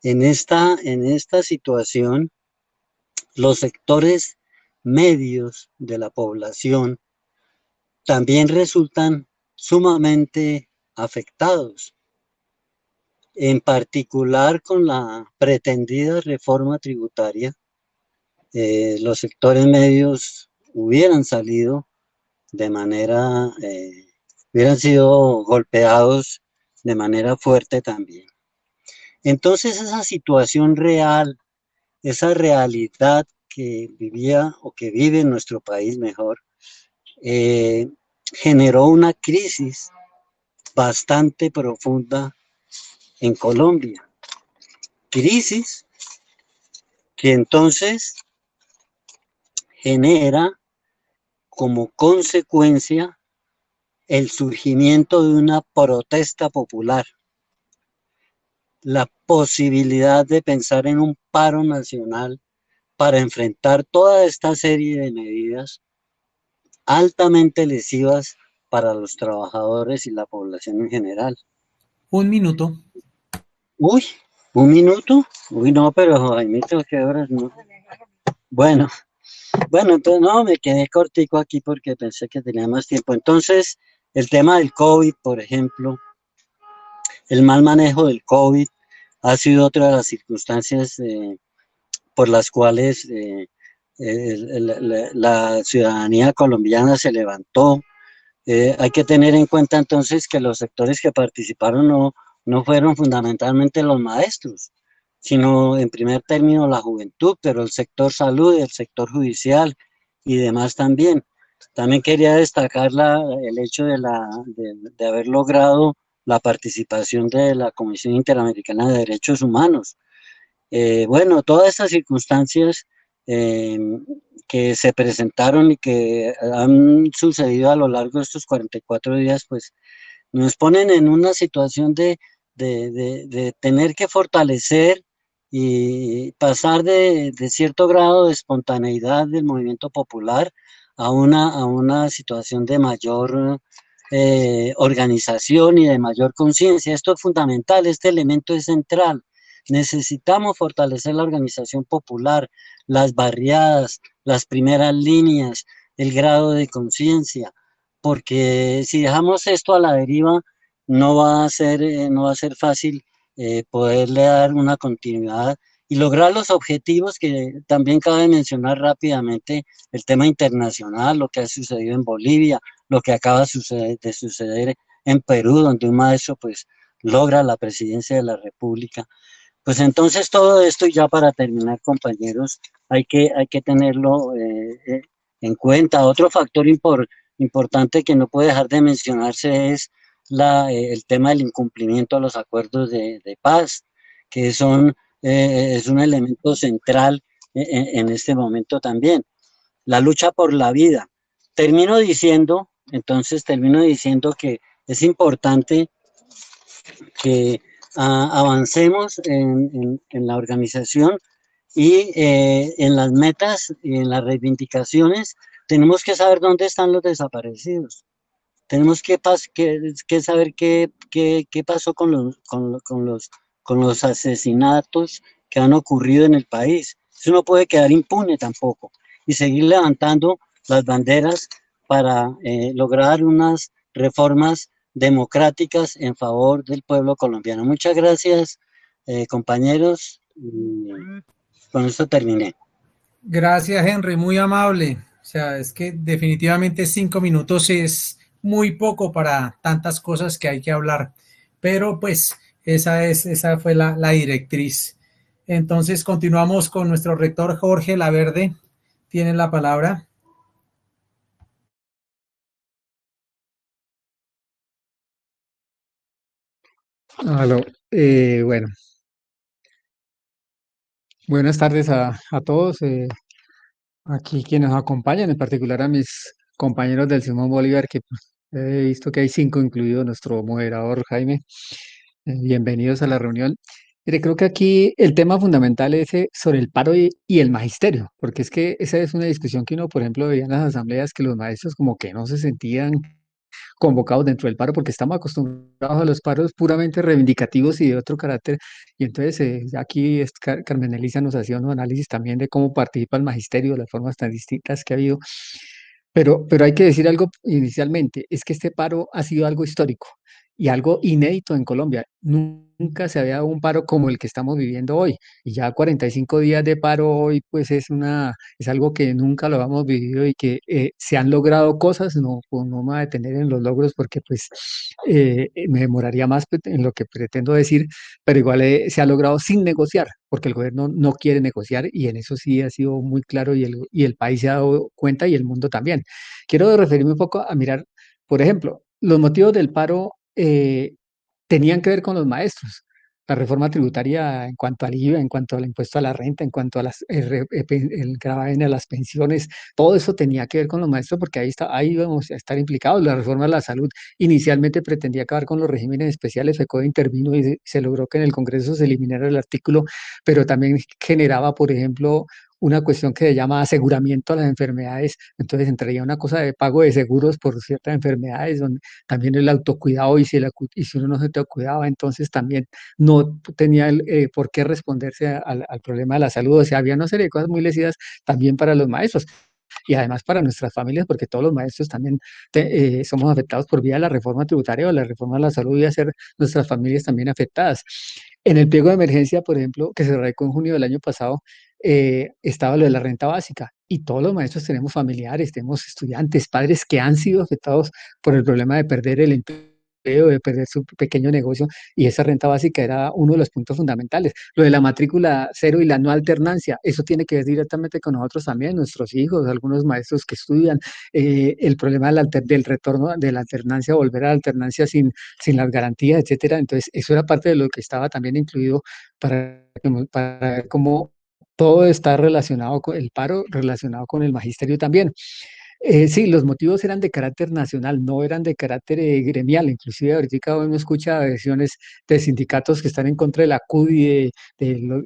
en esta situación los sectores medios de la población también resultan sumamente afectados, en particular con la pretendida reforma tributaria. Los sectores medios hubieran salido de manera, hubieran sido golpeados de manera fuerte también. Entonces esa situación real, esa realidad que vivía o que vive en nuestro país mejor, generó una crisis bastante profunda en Colombia. Crisis que entonces genera como consecuencia el surgimiento de una protesta popular, la posibilidad de pensar en un paro nacional para enfrentar toda esta serie de medidas altamente lesivas para los trabajadores y la población en general. Un minuto. Uy, ¿un minuto? Uy, no, pero Jaimito, ¿qué horas? No. Bueno, entonces no, me quedé cortico aquí porque pensé que tenía más tiempo. Entonces, el tema del COVID, por ejemplo, el mal manejo del COVID ha sido otra de las circunstancias por las cuales la ciudadanía colombiana se levantó. Hay que tener en cuenta entonces que los sectores que participaron no fueron fundamentalmente los maestros, sino en primer término la juventud, pero el sector salud, el sector judicial y demás también. También quería destacar el hecho de haber logrado la participación de la Comisión Interamericana de Derechos Humanos. Bueno, todas estas circunstancias que se presentaron y que han sucedido a lo largo de estos 44 días, pues nos ponen en una situación de tener que fortalecer y pasar de cierto grado de espontaneidad del movimiento popular a una situación de mayor organización y de mayor conciencia. Esto es fundamental, este elemento es central. Necesitamos fortalecer la organización popular, las barriadas, las primeras líneas, el grado de conciencia, porque si dejamos esto a la deriva, no va a ser fácil poderle dar una continuidad y lograr los objetivos que también cabe mencionar rápidamente, el tema internacional, lo que ha sucedido en Bolivia, lo que acaba de suceder en Perú, donde un maestro pues logra la presidencia de la República. Pues entonces todo esto, y ya para terminar, compañeros, hay que tenerlo en cuenta. Otro factor importante que no puede dejar de mencionarse es el tema del incumplimiento de los acuerdos de paz, que es un elemento central en este momento también. La lucha por la vida. Termino diciendo que es importante que avancemos en la organización y en las metas y en las reivindicaciones. Tenemos que saber dónde están los desaparecidos. Tenemos que saber qué pasó con los asesinatos que han ocurrido en el país. Eso no puede quedar impune tampoco. Y seguir levantando las banderas para lograr unas reformas democráticas en favor del pueblo colombiano. Muchas gracias, compañeros. Con esto terminé. Gracias, Henry, muy amable. O sea, es que definitivamente 5 minutos es muy poco para tantas cosas que hay que hablar, pero pues esa fue la directriz. Entonces continuamos con nuestro rector Jorge Laverde. Tiene la palabra. Aló, bueno, buenas tardes a todos, aquí quienes nos acompañan, en particular a mis compañeros del Simón Bolívar, que pues, he visto que hay 5, incluido nuestro moderador Jaime. Bienvenidos a la reunión. Mire, creo que aquí el tema fundamental es sobre el paro y el magisterio, porque es que esa es una discusión que uno, por ejemplo, veía en las asambleas que los maestros como que no se sentían convocados dentro del paro, porque estamos acostumbrados a los paros puramente reivindicativos y de otro carácter. Y entonces aquí Carmen Elisa nos hacía un análisis también de cómo participa el magisterio, de las formas tan distintas que ha habido. Pero hay que decir algo inicialmente, es que este paro ha sido algo histórico y algo inédito en Colombia. Nunca se había dado un paro como el que estamos viviendo hoy. Y ya 45 días de paro hoy, pues es algo que nunca lo habíamos vivido y que se han logrado cosas. No, pues, no me voy a detener en los logros porque pues me demoraría más en lo que pretendo decir, pero igual se ha logrado sin negociar, porque el gobierno no quiere negociar y en eso sí ha sido muy claro y el país se ha dado cuenta y el mundo también. Quiero referirme un poco a mirar, por ejemplo, los motivos del paro tenían que ver con los maestros. La reforma tributaria en cuanto al IVA, en cuanto al impuesto a la renta, en cuanto a el gravamen a las pensiones, todo eso tenía que ver con los maestros porque ahí íbamos a estar implicados. La reforma a la salud inicialmente pretendía acabar con los regímenes especiales, FECODE intervino y se logró que en el Congreso se eliminara el artículo, pero también generaba, por ejemplo, una cuestión que se llama aseguramiento a las enfermedades, entonces entraría una cosa de pago de seguros por ciertas enfermedades, donde también el autocuidado, y si uno no se te cuidaba, entonces también no tenía por qué responderse al problema de la salud, o sea, había una serie de cosas muy lesivas también para los maestros. Y además para nuestras familias, porque todos los maestros también somos afectados por vía de la reforma tributaria o la reforma de la salud y hacer nuestras familias también afectadas. En el pliego de emergencia, por ejemplo, que se radicó en junio del año pasado, estaba lo de la renta básica y todos los maestros tenemos familiares, tenemos estudiantes, padres que han sido afectados por el problema de perder el empleo, de perder su pequeño negocio y esa renta básica era uno de los puntos fundamentales. Lo de la matrícula cero y la no alternancia, eso tiene que ver directamente con nosotros también, nuestros hijos, algunos maestros que estudian, el problema del retorno de la alternancia, volver a la alternancia sin las garantías, etcétera. Entonces, eso era parte de lo que estaba también incluido para ver cómo todo está relacionado con el paro, relacionado con el magisterio también. Sí, los motivos eran de carácter nacional, no eran de carácter gremial. Inclusive ahorita uno escucha versiones de sindicatos que están en contra de la CUDI,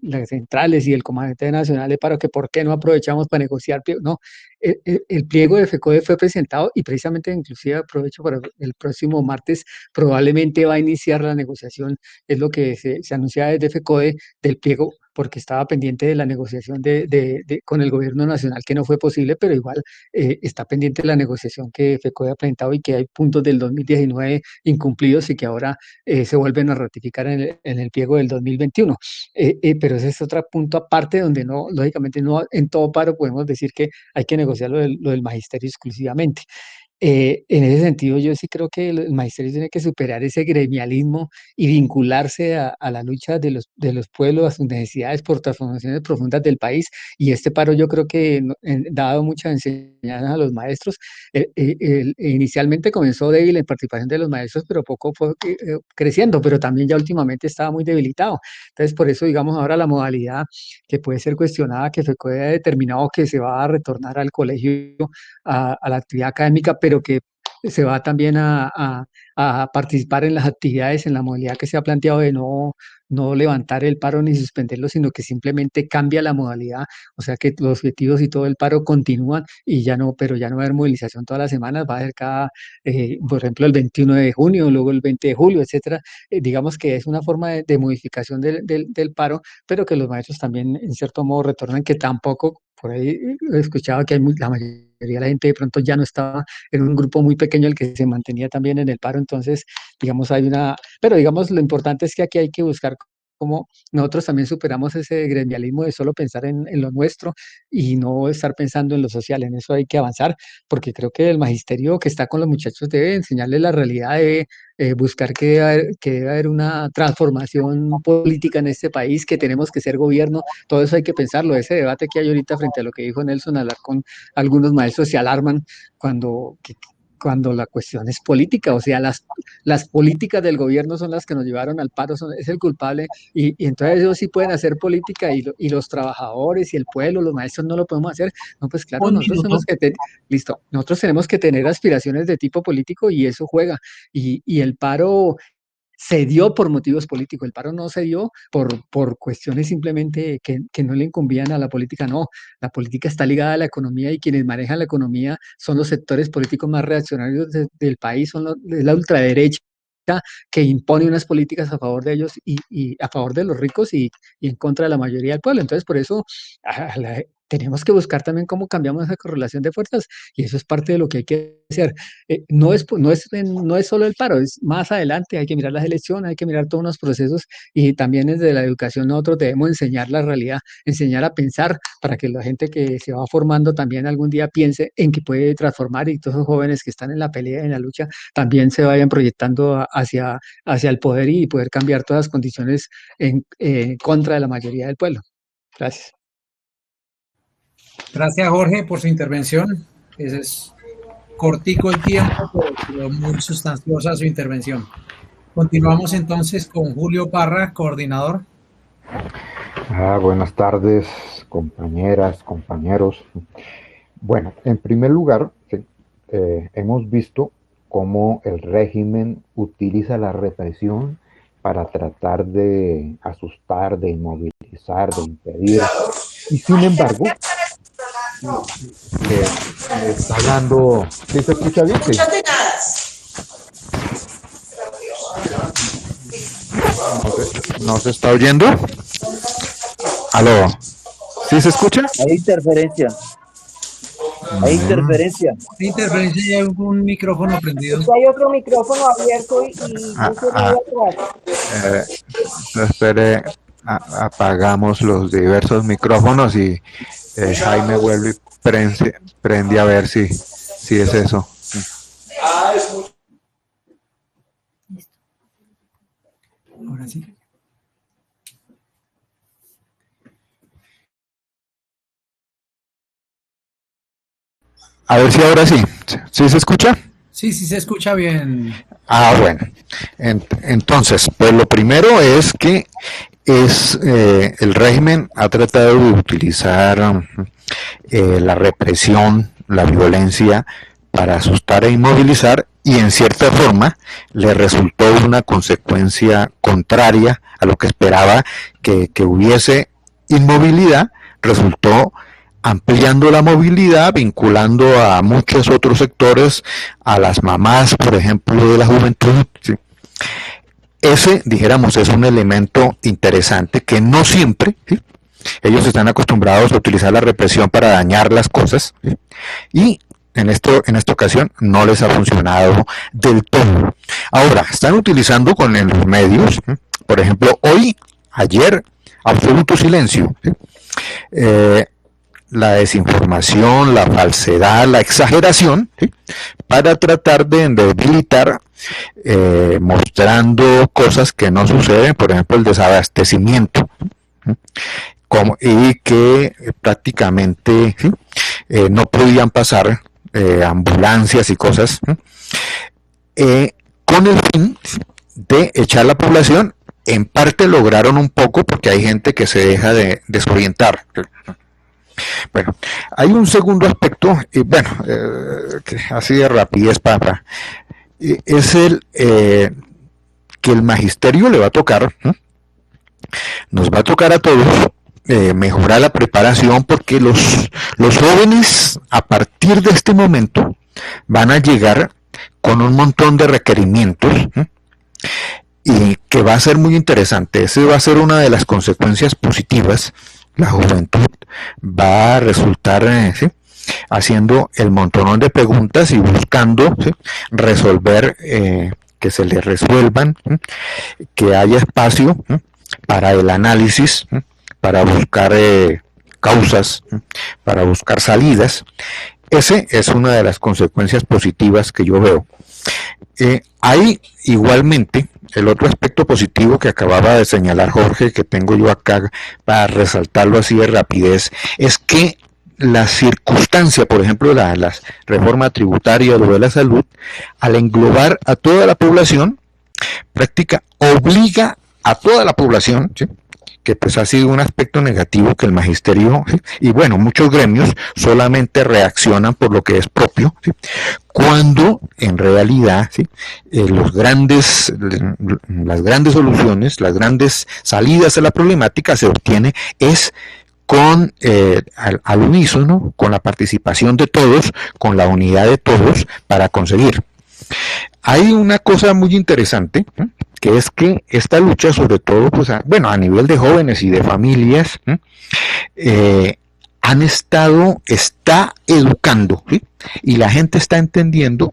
las centrales y el Comité Nacional de Paro, que por qué no aprovechamos para negociar. No, el pliego de FECODE fue presentado y precisamente inclusive aprovecho para el próximo martes probablemente va a iniciar la negociación, es lo que se anuncia desde FECODE del pliego porque estaba pendiente de la negociación con el gobierno nacional que no fue posible, pero igual está pendiente la negociación que FECODE ha presentado y que hay puntos del 2019 incumplidos y que ahora se vuelven a ratificar en el pliego del 2021. Pero ese es otro punto aparte donde no, lógicamente no en todo paro podemos decir que hay que negociar lo del magisterio exclusivamente. En ese sentido, yo sí creo que el magisterio tiene que superar ese gremialismo y vincularse a la lucha de los pueblos, a sus necesidades por transformaciones profundas del país. Y este paro yo creo que dado mucha enseñanza a los maestros. Inicialmente comenzó débil en participación de los maestros, pero poco fue creciendo, pero también ya últimamente estaba muy debilitado. Entonces, por eso, digamos, ahora la modalidad que puede ser cuestionada, que FECODE ha determinado que se va a retornar al colegio a la actividad académica, pero que se va también a participar en las actividades en la modalidad que se ha planteado de no levantar el paro ni suspenderlo, sino que simplemente cambia la modalidad, o sea que los objetivos y todo el paro continúan y pero ya no va a haber movilización todas las semanas, va a haber por ejemplo, el 21 de junio, luego el 20 de julio, etcétera. Digamos que es una forma de modificación del paro, pero que los maestros también en cierto modo retornan, que tampoco, por ahí he escuchado que la mayoría de la gente de pronto ya no estaba en un grupo muy pequeño el que se mantenía también en el paro, entonces, digamos, pero digamos, lo importante es que aquí hay que buscar cómo nosotros también superamos ese gremialismo de solo pensar en lo nuestro y no estar pensando en lo social, en eso hay que avanzar, porque creo que el magisterio que está con los muchachos debe enseñarles la realidad, debe buscar que debe haber una transformación política en este país, que tenemos que ser gobierno, todo eso hay que pensarlo, ese debate que hay ahorita frente a lo que dijo Nelson Alarcón, algunos maestros se alarman cuando la cuestión es política, o sea, las políticas del gobierno son las que nos llevaron al paro, es el culpable, y entonces ellos sí pueden hacer política y los trabajadores y el pueblo, los maestros no lo podemos hacer. No, pues claro, Un nosotros minuto. nosotros tenemos que tener aspiraciones de tipo político y eso juega, y el paro se dio por motivos políticos. El paro no se dio por cuestiones simplemente que no le incumbían a la política, no. La política está ligada a la economía y quienes manejan la economía son los sectores políticos más reaccionarios del país, es la ultraderecha que impone unas políticas a favor de ellos y a favor de los ricos y en contra de la mayoría del pueblo. Entonces, por eso tenemos que buscar también cómo cambiamos esa correlación de fuerzas y eso es parte de lo que hay que hacer. No es solo el paro, es más adelante, hay que mirar las elecciones, hay que mirar todos los procesos y también desde la educación nosotros debemos enseñar la realidad, enseñar a pensar para que la gente que se va formando también algún día piense en que puede transformar y todos los jóvenes que están en la pelea, en la lucha, también se vayan proyectando hacia el poder y poder cambiar todas las condiciones en contra de la mayoría del pueblo. Gracias. Gracias, Jorge, por su intervención. Ese es cortico el tiempo, pero muy sustanciosa su intervención. Continuamos entonces con Julio Parra, coordinador. Buenas tardes, compañeras, compañeros. Bueno, en primer lugar, sí, hemos visto cómo el régimen utiliza la represión para tratar de asustar, de inmovilizar, de impedir. Y sin embargo, está hablando. ¿Sí se escucha bien? Sí. ¿No se está oyendo? ¿Aló? ¿Sí se escucha? Hay interferencia. Hay interferencia. Hay interferencia y hay un micrófono prendido. Hay otro micrófono abierto y espere, apagamos los diversos micrófonos y Jaime vuelve y prende a ver si es eso. Ahora sí. A ver si ahora sí. ¿Sí se escucha? Sí, se escucha bien. Bueno. Entonces, pues lo primero es que el régimen ha tratado de utilizar la represión, la violencia para asustar e inmovilizar y en cierta forma le resultó una consecuencia contraria a lo que esperaba que hubiese inmovilidad, resultó ampliando la movilidad, vinculando a muchos otros sectores, a las mamás, por ejemplo, de la juventud. ¿Sí? Ese, dijéramos, es un elemento interesante que no siempre, ¿sí? Ellos están acostumbrados a utilizar la represión para dañar las cosas, ¿sí? Y en esta ocasión no les ha funcionado del todo. Ahora, están utilizando con los medios, ¿sí? Por ejemplo, ayer, absoluto silencio, ¿sí? La desinformación, la falsedad, la exageración, ¿sí? Para tratar de debilitar, mostrando cosas que no suceden, por ejemplo, el desabastecimiento, ¿sí? Y que prácticamente, ¿sí? No podían pasar ambulancias y cosas, ¿sí? Con el fin de echar la población. En parte lograron un poco porque hay gente que se deja de desorientar. Bueno, hay un segundo aspecto, y bueno, así de rapidez, es que el magisterio le va a tocar, nos va a tocar a todos mejorar la preparación porque los jóvenes a partir de este momento van a llegar con un montón de requerimientos, y que va a ser muy interesante. Ese va a ser una de las consecuencias positivas. La juventud va a resultar ¿sí? haciendo el montonón de preguntas y buscando ¿sí? resolver, que se les resuelvan, que haya espacio para el análisis, para buscar causas, para buscar salidas. Ese es una de las consecuencias positivas que yo veo. Hay igualmente el otro aspecto positivo que acababa de señalar Jorge, que tengo yo acá para resaltarlo así de rapidez, es que la circunstancia, por ejemplo, la reforma tributaria o de la salud, al englobar a toda la población, obliga a toda la población, ¿sí? que pues ha sido un aspecto negativo que el magisterio, ¿sí? Y bueno, muchos gremios solamente reaccionan por lo que es propio, ¿sí? Cuando en realidad, ¿sí? Las grandes soluciones, las grandes salidas a la problemática se obtiene es con al unísono, con la participación de todos, con la unidad de todos para conseguir. Hay una cosa muy interesante, ¿eh? Que es que esta lucha, sobre todo, pues a nivel de jóvenes y de familias, está educando, ¿sí? Y la gente está entendiendo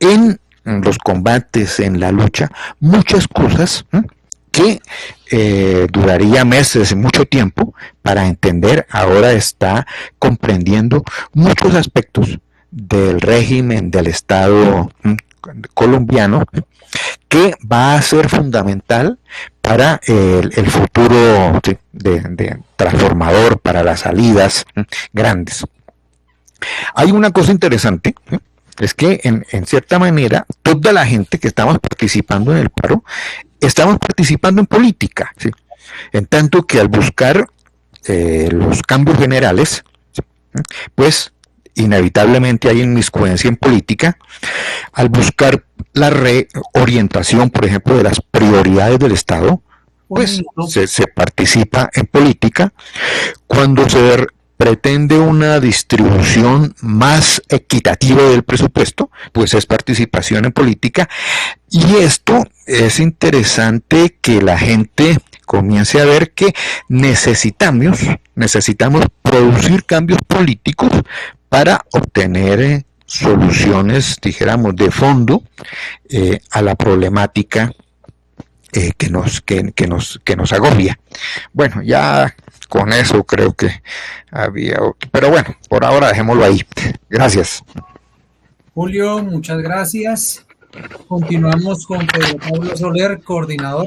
en los combates, en la lucha, muchas cosas, ¿eh? Que duraría meses, mucho tiempo para entender. Ahora está comprendiendo muchos aspectos del régimen del Estado colombiano, que va a ser fundamental para el futuro de transformador, para las salidas grandes. Hay una cosa interesante, es que en cierta manera toda la gente que estamos participando en el paro estamos participando en política, ¿sí? En tanto que al buscar los cambios generales, ¿sí? Pues inevitablemente hay inmiscuencia en política. Al buscar la reorientación, por ejemplo, de las prioridades del Estado, pues se participa en política. Cuando se pretende una distribución más equitativa del presupuesto, pues es participación en política. Y esto es interesante que la gente comience a ver que necesitamos producir cambios políticos para obtener soluciones, dijéramos, de fondo a la problemática que nos agobia. Bueno, ya con eso creo que había otro, pero bueno, por ahora dejémoslo ahí. Gracias. Julio, muchas gracias. Continuamos con Pedro Pablo Soler, coordinador.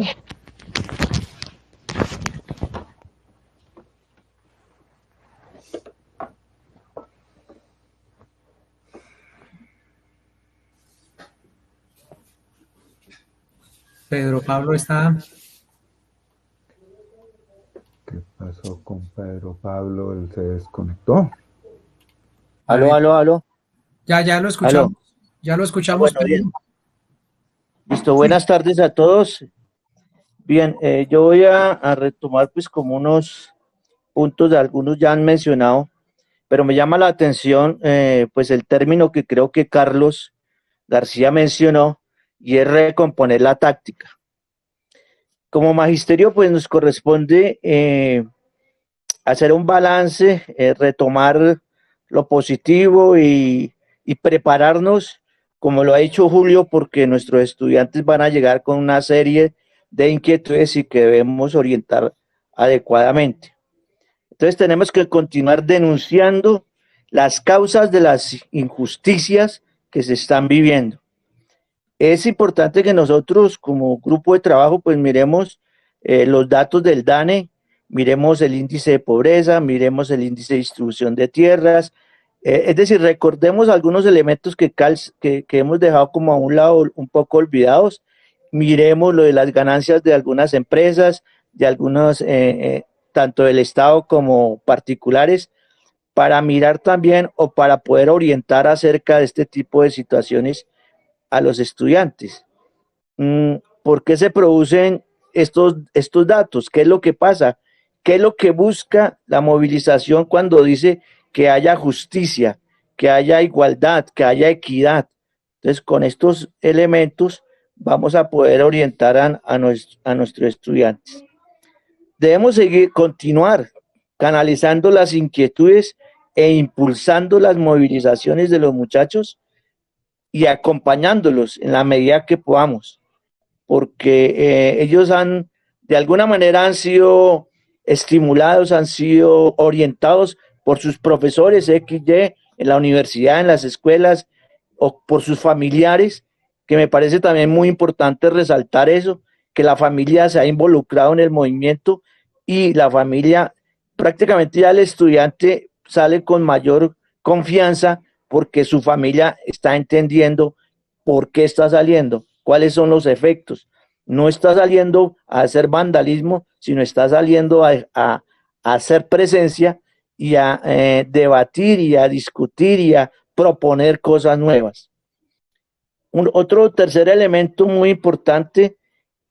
Pedro Pablo está. ¿Qué pasó con Pedro Pablo? Él se desconectó. Aló. Ya lo escuchamos. Aló. Ya lo escuchamos. Bueno, bien. Listo, buenas tardes a todos. Bien, yo voy a retomar pues como unos puntos de algunos ya han mencionado, pero me llama la atención pues el término que creo que Carlos García mencionó, y es recomponer la táctica. Como magisterio, pues nos corresponde hacer un balance, retomar lo positivo y prepararnos, como lo ha dicho Julio, porque nuestros estudiantes van a llegar con una serie de inquietudes y que debemos orientar adecuadamente. Entonces tenemos que continuar denunciando las causas de las injusticias que se están viviendo. Es importante que nosotros como grupo de trabajo pues miremos los datos del DANE, miremos el índice de pobreza, miremos el índice de distribución de tierras, es decir, recordemos algunos elementos que hemos dejado como a un lado un poco olvidados, miremos lo de las ganancias de algunas empresas, de algunos, tanto del Estado como particulares, para mirar también o para poder orientar acerca de este tipo de situaciones a los estudiantes. ¿Por qué se producen estos datos? ¿Qué es lo que pasa? ¿Qué es lo que busca la movilización cuando dice que haya justicia, que haya igualdad, que haya equidad? Entonces, con estos elementos vamos a poder orientar a nuestros estudiantes. Debemos continuar canalizando las inquietudes e impulsando las movilizaciones de los muchachos y acompañándolos en la medida que podamos, porque ellos de alguna manera han sido estimulados, han sido orientados por sus profesores XY en la universidad, en las escuelas, o por sus familiares, que me parece también muy importante resaltar eso, que la familia se ha involucrado en el movimiento y la familia, prácticamente ya el estudiante sale con mayor confianza porque su familia está entendiendo por qué está saliendo, cuáles son los efectos. no está saliendo a hacer vandalismo, sino está saliendo a hacer presencia y a debatir y a discutir y a proponer cosas nuevas. Otro tercer elemento muy importante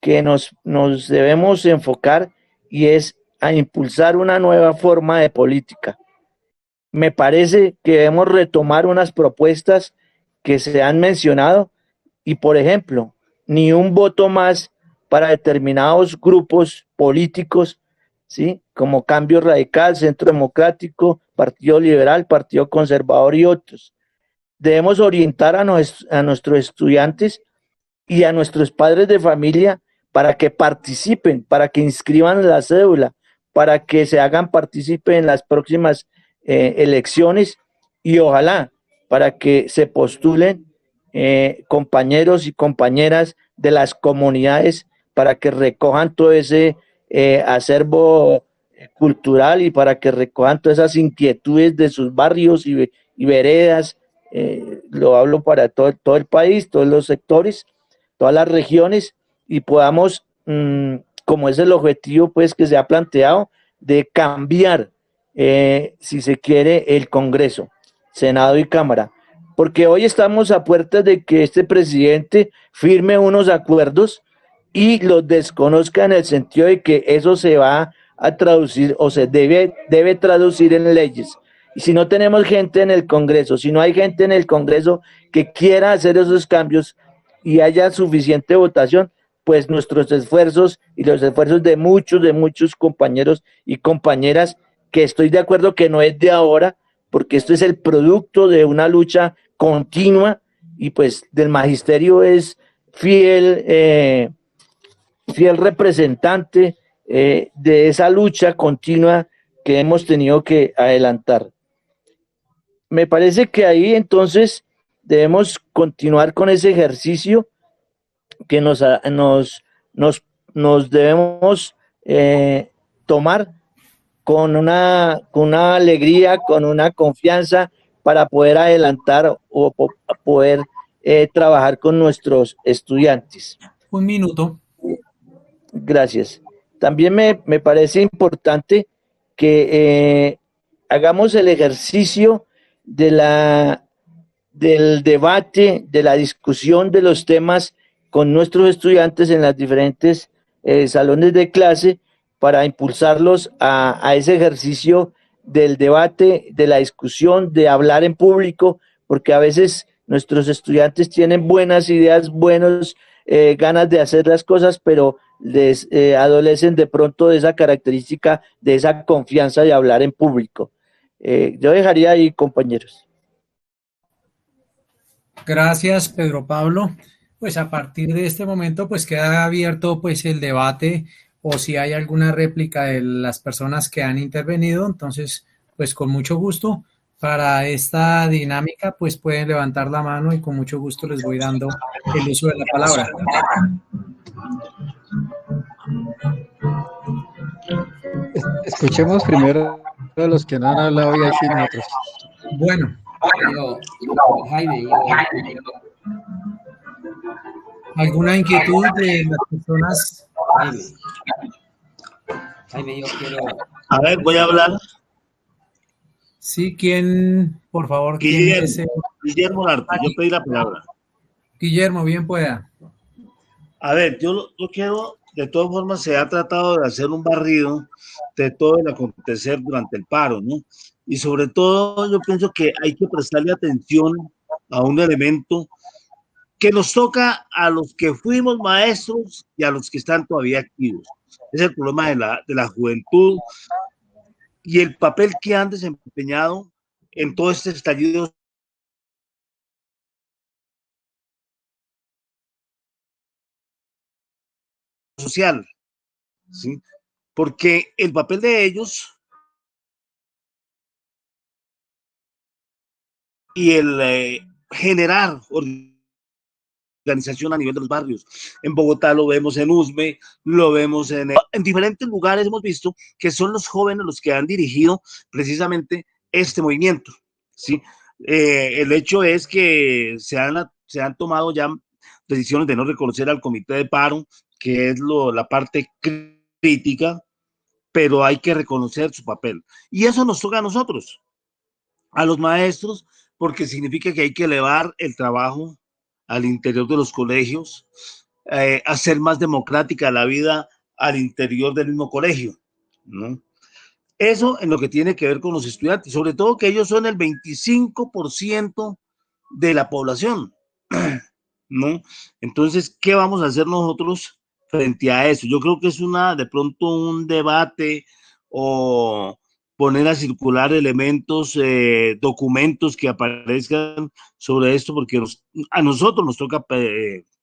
que nos debemos enfocar y es a impulsar una nueva forma de política. Me parece que debemos retomar unas propuestas que se han mencionado y, por ejemplo, ni un voto más para determinados grupos políticos, ¿sí? Como Cambio Radical, Centro Democrático, Partido Liberal, Partido Conservador y otros. Debemos orientar a nuestros estudiantes y a nuestros padres de familia para que participen, para que inscriban la cédula, para que se hagan partícipe en las próximas elecciones y ojalá para que se postulen compañeros y compañeras de las comunidades para que recojan todo ese acervo cultural y para que recojan todas esas inquietudes de sus barrios y veredas. Lo hablo para todo el país, todos los sectores, todas las regiones, y podamos, como es el objetivo pues que se ha planteado, de cambiar, si se quiere, el Congreso, Senado y Cámara, porque hoy estamos a puertas de que este presidente firme unos acuerdos y los desconozca en el sentido de que eso se va a traducir o se debe traducir en leyes. Y si no tenemos gente en el Congreso, si no hay gente en el Congreso que quiera hacer esos cambios y haya suficiente votación, pues nuestros esfuerzos y los esfuerzos de muchos compañeros y compañeras, que estoy de acuerdo que no es de ahora, porque esto es el producto de una lucha continua y pues del magisterio es fiel representante de esa lucha continua que hemos tenido que adelantar. Me parece que ahí entonces debemos continuar con ese ejercicio que nos debemos tomar con una alegría, con una confianza para poder adelantar o poder trabajar con nuestros estudiantes. Un minuto. Gracias. También me parece importante que hagamos el ejercicio del debate, de la discusión de los temas con nuestros estudiantes en las diferentes salones de clase para impulsarlos a ese ejercicio del debate, de la discusión, de hablar en público, porque a veces nuestros estudiantes tienen buenas ideas, buenas ganas de hacer las cosas, pero les adolecen de pronto de esa característica, de esa confianza de hablar en público. Yo dejaría ahí, compañeros. Gracias, Pedro Pablo. Pues a partir de este momento, pues queda abierto pues el debate o si hay alguna réplica de las personas que han intervenido. Entonces, pues con mucho gusto para esta dinámica, pues pueden levantar la mano y con mucho gusto les voy dando el uso de la palabra. Escuchemos primero a los que no han hablado y así nosotros. Bueno. Jaime, ¿Alguna inquietud de las personas? Jaime, yo quiero... A ver, voy a hablar. Sí, ¿quién, por favor? Guillermo Arte, yo pedí la palabra. Guillermo, bien pueda. A ver, yo quiero, de todas formas, se ha tratado de hacer un barrido de todo el acontecer durante el paro, ¿no? Y sobre todo, yo pienso que hay que prestarle atención a un elemento que nos toca a los que fuimos maestros y a los que están todavía activos. Es el problema de la juventud y el papel que han desempeñado en todo este estallido social, ¿sí? Porque el papel de ellos y el generar organización a nivel de los barrios. En Bogotá lo vemos en Usme, lo vemos en diferentes lugares, hemos visto que son los jóvenes los que han dirigido precisamente este movimiento, ¿sí? El hecho es que se han tomado ya decisiones de no reconocer al comité de paro, que es la parte crítica, pero hay que reconocer su papel. Y eso nos toca a nosotros, a los maestros, porque significa que hay que elevar el trabajo al interior de los colegios, hacer más democrática la vida al interior del mismo colegio, ¿no? Eso en lo que tiene que ver con los estudiantes, sobre todo que ellos son el 25% de la población, ¿no? Entonces, ¿qué vamos a hacer nosotros frente a eso? Yo creo que es de pronto un debate o poner a circular elementos, documentos que aparezcan sobre esto, porque a nosotros nos toca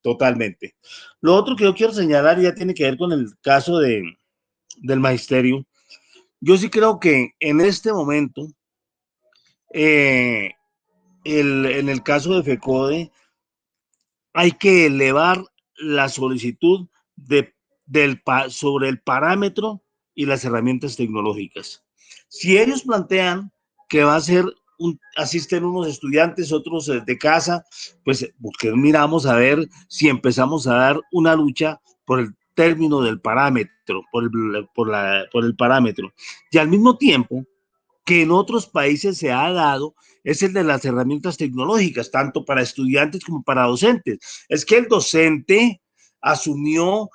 totalmente. Lo otro que yo quiero señalar ya tiene que ver con el caso del magisterio. Yo sí creo que en este momento, en el caso de FECODE, hay que elevar la solicitud sobre el parámetro y las herramientas tecnológicas. Si ellos plantean que va a ser asisten unos estudiantes, otros de casa, pues porque miramos a ver si empezamos a dar una lucha por el término del parámetro, por el parámetro. Y al mismo tiempo que en otros países se ha dado es el de las herramientas tecnológicas, tanto para estudiantes como para docentes. Es que el docente asumió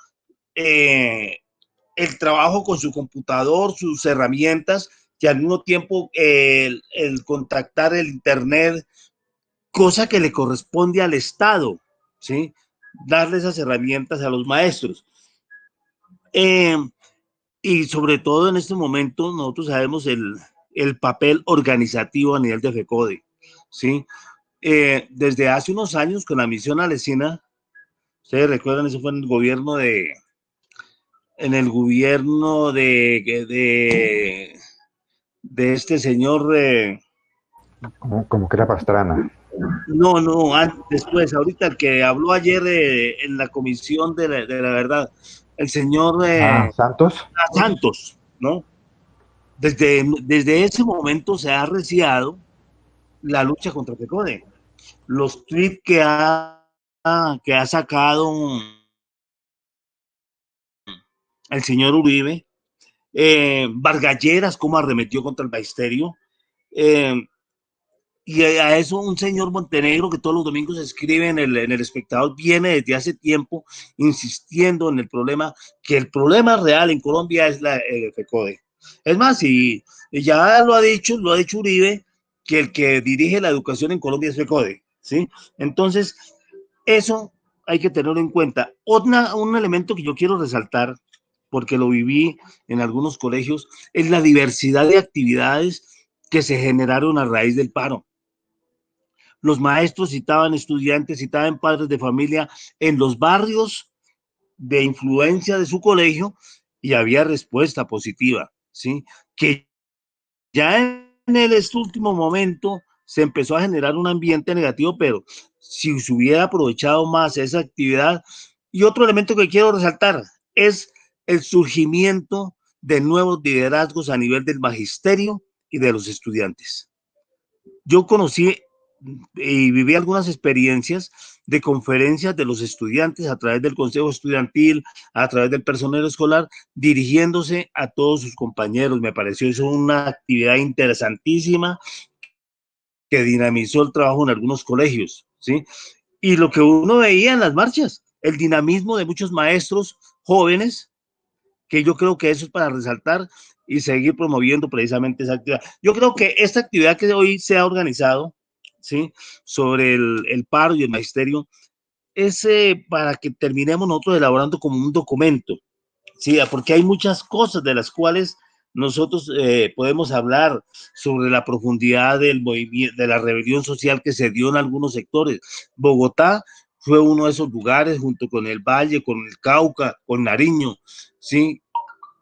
el trabajo con su computador, sus herramientas, y al mismo tiempo el contactar el internet, cosa que le corresponde al Estado, ¿sí? Darle esas herramientas a los maestros. Y sobre todo en este momento nosotros sabemos el papel organizativo a nivel de FECODE, ¿sí? Desde hace unos años con la misión alesina, ustedes recuerdan, eso fue en el gobierno de este señor. Como que era Pastrana. No, después, ahorita el que habló ayer en la comisión de la verdad, el señor Santos. Santos, ¿no? Desde ese momento se ha arreciado la lucha contra FECODE. Los tweets que ha sacado el señor Uribe, Vargas Lleras, cómo arremetió contra el magisterio, y a eso un señor Montenegro que todos los domingos escribe en el Espectador, viene desde hace tiempo insistiendo en el problema, que el problema real en Colombia es la FECODE. Es más, y ya lo ha dicho Uribe, que el que dirige la educación en Colombia es FECODE, ¿sí? Entonces, eso hay que tenerlo en cuenta. Un elemento que yo quiero resaltar, porque lo viví en algunos colegios, es la diversidad de actividades que se generaron a raíz del paro. Los maestros citaban estudiantes, citaban padres de familia en los barrios de influencia de su colegio y había respuesta positiva, ¿sí? Que ya en este último momento se empezó a generar un ambiente negativo, pero si se hubiera aprovechado más esa actividad. Y otro elemento que quiero resaltar es el surgimiento de nuevos liderazgos a nivel del magisterio y de los estudiantes. Yo conocí y viví algunas experiencias de conferencias de los estudiantes a través del consejo estudiantil, a través del personal escolar, dirigiéndose a todos sus compañeros. Me pareció eso una actividad interesantísima que dinamizó el trabajo en algunos colegios, ¿sí? Y lo que uno veía en las marchas, el dinamismo de muchos maestros jóvenes, que yo creo que eso es para resaltar y seguir promoviendo precisamente esa actividad. Yo creo que esta actividad que hoy se ha organizado, ¿sí?, sobre el paro y el magisterio, es para que terminemos nosotros elaborando como un documento, ¿sí?, porque hay muchas cosas de las cuales nosotros podemos hablar sobre la profundidad del movimiento, de la rebelión social que se dio en algunos sectores. Bogotá fue uno de esos lugares, junto con el Valle, con el Cauca, con Nariño, ¿sí?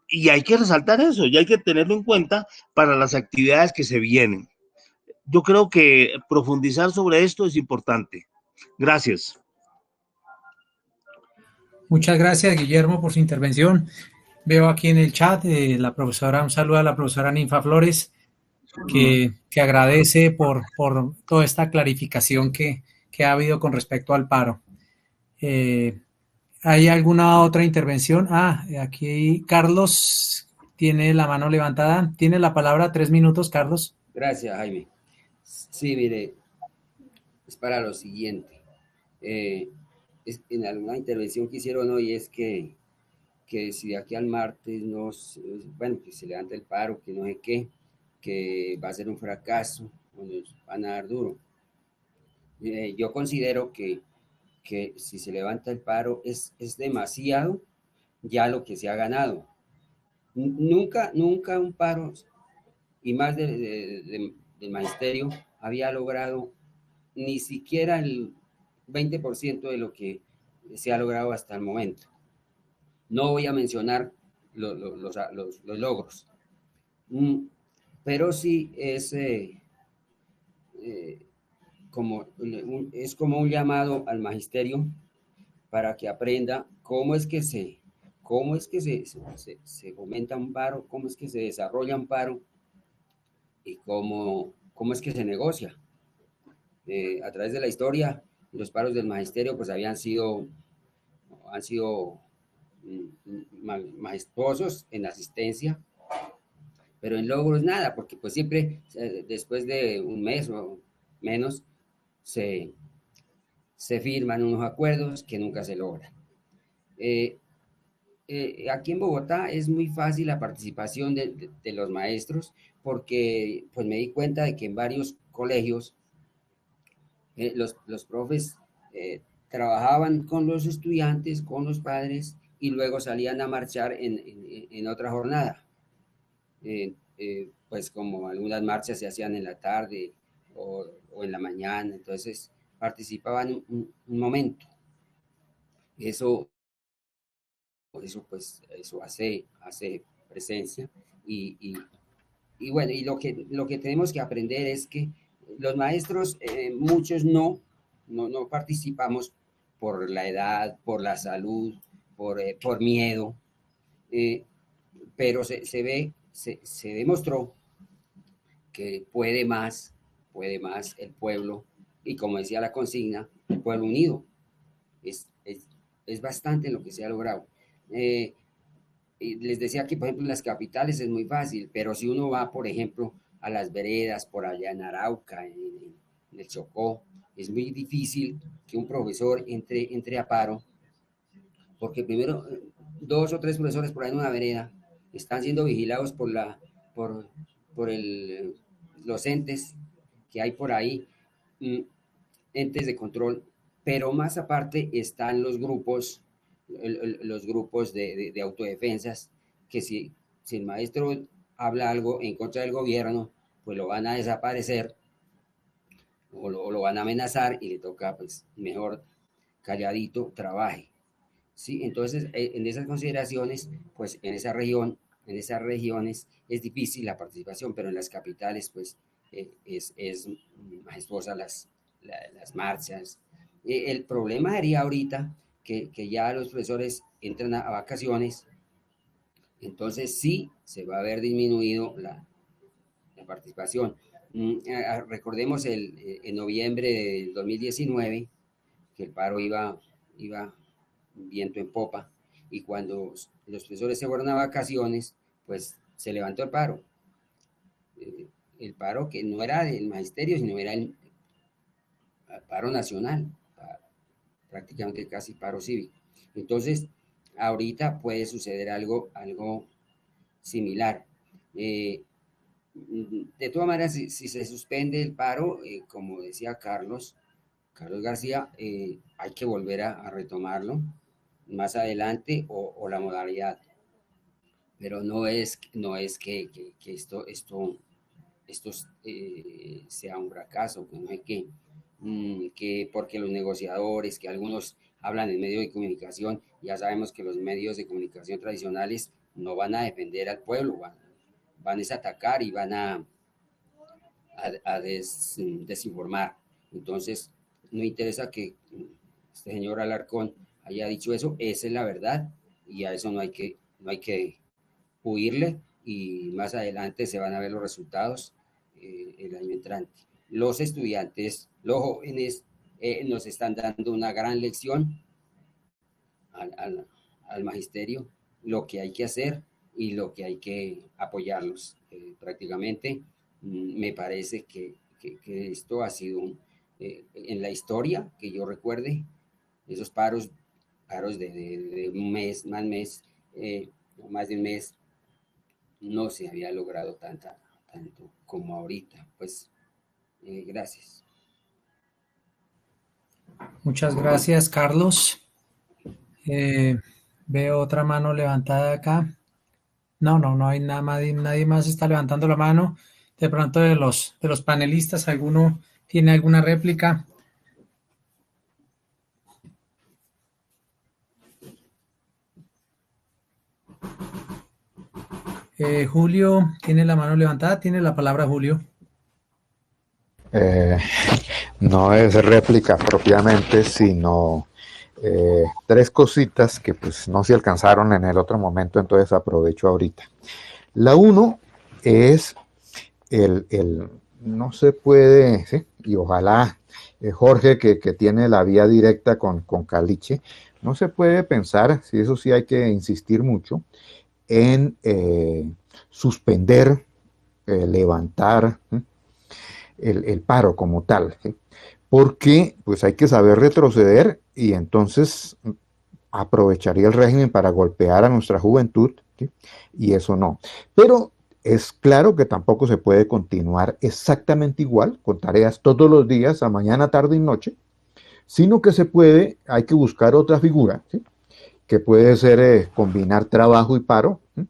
Y hay que resaltar eso, y hay que tenerlo en cuenta para las actividades que se vienen. Yo creo que profundizar sobre esto es importante. Gracias. Muchas gracias, Guillermo, por su intervención. Veo aquí en el chat un saludo a la profesora Ninfa Flores, que agradece por toda esta clarificación que ha habido con respecto al paro. ¿Hay alguna otra intervención? Aquí Carlos tiene la mano levantada. Tiene la palabra, 3 minutos, Carlos. Gracias, Jaime. Sí, mire, es para lo siguiente. En alguna intervención que hicieron hoy es que si de aquí al martes bueno, que se levanta el paro, que no sé qué, que va a ser un fracaso, o nos van a dar duro. Yo considero que si se levanta el paro es demasiado ya lo que se ha ganado. Nunca un paro, y más del magisterio, había logrado ni siquiera el 20% de lo que se ha logrado hasta el momento. No voy a mencionar los logros, pero sí es como un llamado al magisterio para que aprenda cómo es que se fomenta un paro, cómo es que se desarrolla un paro y cómo es que se negocia. A través de la historia, los paros del magisterio pues han sido majestuosos en asistencia, pero en logros nada, porque pues siempre después de un mes o menos se firman unos acuerdos que nunca se logran. Aquí en Bogotá es muy fácil la participación de los maestros, porque pues me di cuenta de que en varios colegios los profes trabajaban con los estudiantes, con los padres, y luego salían a marchar en otra jornada. Pues como algunas marchas se hacían en la tarde o en la mañana, entonces participaban un momento. Eso hace presencia y bueno, y lo que tenemos que aprender es que los maestros, muchos no participamos por la edad, por la salud, por miedo, pero se demostró que puede más el pueblo, y como decía la consigna, el pueblo unido. Es bastante lo que se ha logrado. Les decía que, por ejemplo, en las capitales es muy fácil, pero si uno va, por ejemplo, a las veredas, por allá en Arauca, en el Chocó, es muy difícil que un profesor entre a paro, porque primero 2 o 3 profesores por ahí en una vereda están siendo vigilados por los entes que hay por ahí, entes de control, pero más aparte están los grupos de autodefensas, que si el maestro habla algo en contra del gobierno, pues lo van a desaparecer o lo van a amenazar, y le toca pues mejor calladito trabaje. ¿Sí? Entonces, en esas consideraciones, pues en esas regiones es difícil la participación, pero en las capitales pues es majestuosa las marchas. El problema sería ahorita que ya los profesores entran a vacaciones, entonces sí se va a ver disminuido la participación. Recordemos en noviembre del 2019 que el paro iba viento en popa, y cuando los profesores se fueron a vacaciones, pues se levantó el paro. El paro que no era del magisterio, sino era el paro nacional, prácticamente casi paro cívico. Entonces, ahorita puede suceder algo similar. De todas maneras, si se suspende el paro, como decía Carlos García, hay que volver a retomarlo más adelante, o la modalidad. Pero no es que esto sea un fracaso, que no hay que porque los negociadores, que algunos hablan en medios de comunicación, ya sabemos que los medios de comunicación tradicionales no van a defender al pueblo, van a atacar y van a desinformar. Entonces, no interesa que este señor Alarcón haya dicho eso, esa es la verdad, y a eso no hay que huirle, y más adelante se van a ver los resultados el año entrante. Los estudiantes, los jóvenes nos están dando una gran lección al magisterio lo que hay que hacer y lo que hay que apoyarlos. Prácticamente me parece que esto ha sido en la historia que yo recuerde, esos paros de un mes, más de un mes, no se había logrado tanto como ahorita. Pues gracias. Muchas gracias, Carlos. Veo otra mano levantada acá. No hay nada más, nadie más está levantando la mano. De pronto de los panelistas, ¿alguno tiene alguna réplica? Julio tiene la mano levantada, tiene la palabra Julio. No es réplica propiamente, sino tres cositas que pues no se alcanzaron en el otro momento, entonces aprovecho ahorita. La uno es no se puede, ¿sí? Y ojalá Jorge, que tiene la vía directa con Caliche, no se puede pensar, si eso sí hay que insistir mucho, en suspender, levantar el paro como tal, ¿sí? Porque pues hay que saber retroceder y entonces aprovecharía el régimen para golpear a nuestra juventud, ¿sí? Y eso no. Pero es claro que tampoco se puede continuar exactamente igual, con tareas todos los días, a mañana, tarde y noche, sino que hay que buscar otra figura, ¿sí? Que puede ser combinar trabajo y paro, ¿sí?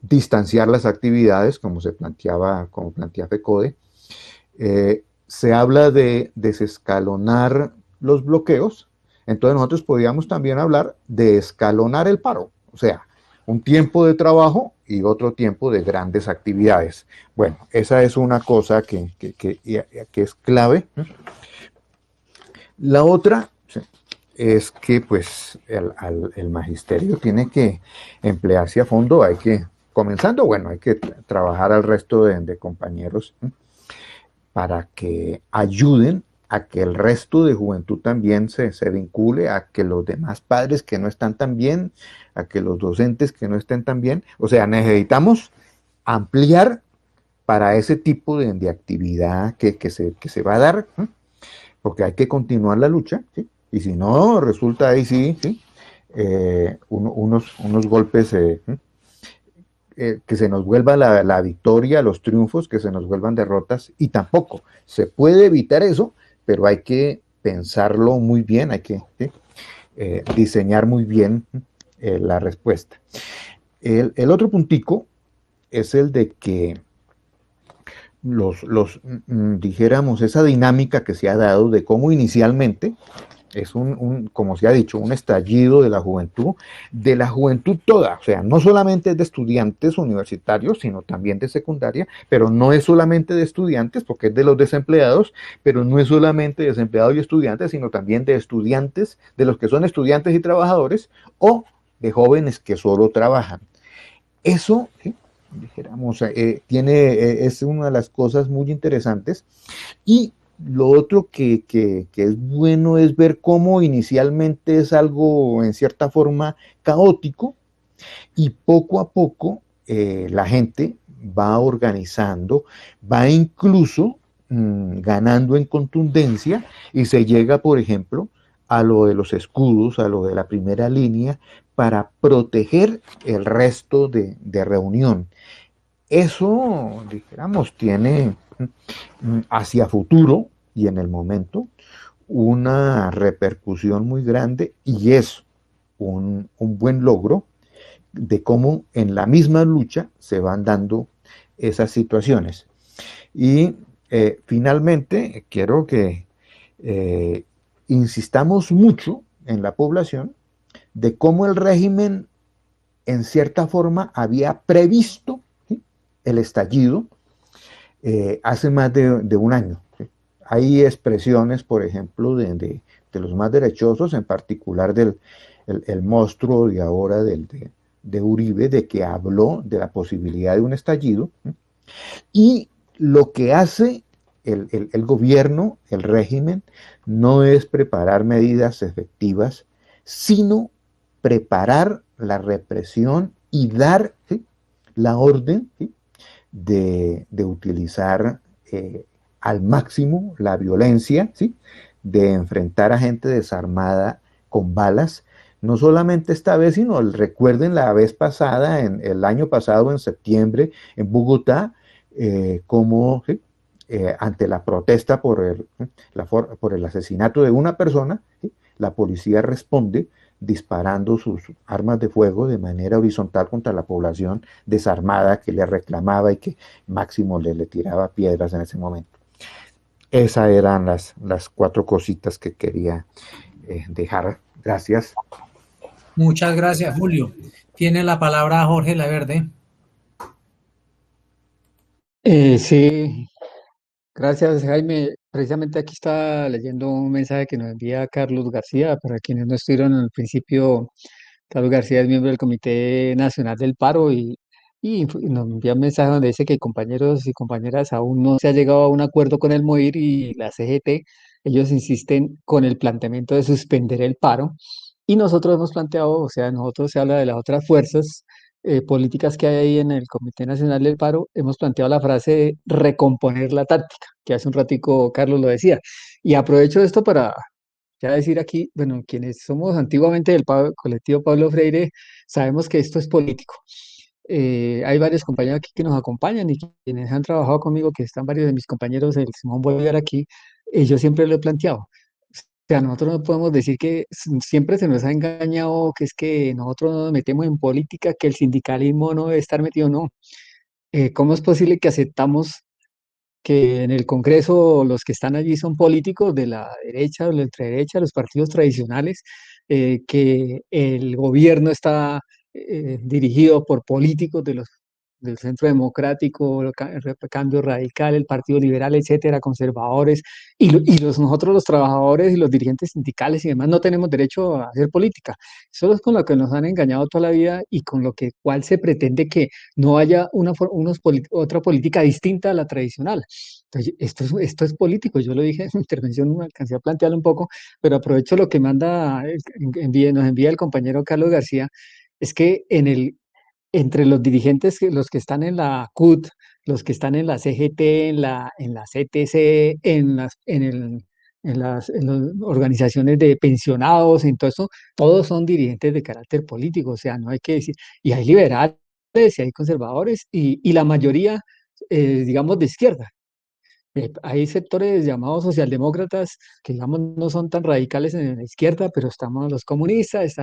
Distanciar las actividades, como plantea FECODE. Se habla de desescalonar los bloqueos, entonces nosotros podríamos también hablar de escalonar el paro, o sea, un tiempo de trabajo y otro tiempo de grandes actividades. Bueno, esa es una cosa que es clave. La otra es que pues el magisterio tiene que emplearse a fondo, hay que trabajar al resto de compañeros para que ayuden a que el resto de juventud también se vincule, a que los demás padres que no están tan bien, a que los docentes que no estén tan bien, o sea, necesitamos ampliar para ese tipo de actividad que se va a dar, ¿sí? Porque hay que continuar la lucha, ¿sí? Y si no, resulta ahí sí, unos golpes, que se nos vuelva la victoria, los triunfos, que se nos vuelvan derrotas, y tampoco se puede evitar eso, pero hay que pensarlo muy bien, hay que diseñar muy bien la respuesta. El otro puntico es el de que dijéramos, esa dinámica que se ha dado de cómo inicialmente es como se ha dicho, un estallido de la juventud toda, o sea, no solamente de estudiantes universitarios, sino también de secundaria, pero no es solamente de estudiantes, porque es de los desempleados, pero no es solamente de desempleados y estudiantes, sino también de estudiantes, de los que son estudiantes y trabajadores, o de jóvenes que solo trabajan. Eso, ¿sí? Dijéramos, es una de las cosas muy interesantes. Y lo otro que es bueno es ver cómo inicialmente es algo en cierta forma caótico y poco a poco la gente va organizando, va incluso ganando en contundencia y se llega, por ejemplo, a lo de los escudos, a lo de la primera línea, para proteger el resto de reunión. Eso, dijéramos, tiene hacia futuro y en el momento una repercusión muy grande y es un buen logro de cómo en la misma lucha se van dando esas situaciones. Y finalmente quiero que insistamos mucho en la población de cómo el régimen en cierta forma había previsto, ¿sí?, el estallido hace más de un año, ¿sí? Hay expresiones, por ejemplo, de los más derechosos, en particular el monstruo de ahora de Uribe, de que habló de la posibilidad de un estallido, ¿sí? Y lo que hace el gobierno, el régimen, no es preparar medidas efectivas sino preparar la represión y dar, ¿sí?, la orden, ¿sí?, de utilizar al máximo la violencia, ¿sí?, de enfrentar a gente desarmada con balas, no solamente esta vez, sino recuerden la vez pasada, el año pasado, en septiembre, en Bogotá, como, ¿sí?, ante la protesta por el asesinato de una persona, ¿sí?, la policía responde disparando sus armas de fuego de manera horizontal contra la población desarmada que le reclamaba y que máximo le tiraba piedras en ese momento. Esas eran las 4 cositas que quería dejar. Gracias. Muchas gracias, Julio. Tiene la palabra Jorge Laverde. Sí, gracias, Jaime. Precisamente aquí está leyendo un mensaje que nos envía Carlos García. Para quienes no estuvieron al principio, Carlos García es miembro del Comité Nacional del Paro y nos envía un mensaje donde dice que compañeros y compañeras aún no se ha llegado a un acuerdo con el MOIR y la CGT. Ellos insisten con el planteamiento de suspender el paro y nosotros hemos planteado, o sea, nosotros se habla de las otras fuerzas políticas que hay ahí en el Comité Nacional del Paro, hemos planteado la frase de recomponer la táctica, que hace un ratico Carlos lo decía. Y aprovecho esto para ya decir aquí, bueno, quienes somos antiguamente del colectivo Pablo Freire, sabemos que esto es político. Hay varios compañeros aquí que nos acompañan y quienes han trabajado conmigo, que están varios de mis compañeros del Simón Bolívar aquí, yo siempre lo he planteado. O sea, nosotros no podemos decir que siempre se nos ha engañado, que es que nosotros nos metemos en política, que el sindicalismo no debe estar metido, no. ¿Cómo es posible que aceptamos que en el Congreso los que están allí son políticos de la derecha o de la ultraderecha, los partidos tradicionales, que el gobierno está dirigido por políticos del Centro Democrático, Cambio Radical, el Partido Liberal, etcétera, conservadores, nosotros los trabajadores y los dirigentes sindicales y demás no tenemos derecho a hacer política? Eso es con lo que nos han engañado toda la vida y con lo que cual se pretende que no haya otra política distinta a la tradicional. Entonces, esto es político, yo lo dije en mi intervención, no alcancé a plantearlo un poco, pero aprovecho lo que nos envía el compañero Carlos García, es que entre los dirigentes, los que están en la CUT, los que están en la CGT, en la CTC, en las organizaciones de pensionados, en todo eso, todos son dirigentes de carácter político, o sea, no hay que decir, y hay liberales, y hay conservadores, y la mayoría, digamos, de izquierda. Hay sectores llamados socialdemócratas que, digamos, no son tan radicales en la izquierda, pero estamos los comunistas,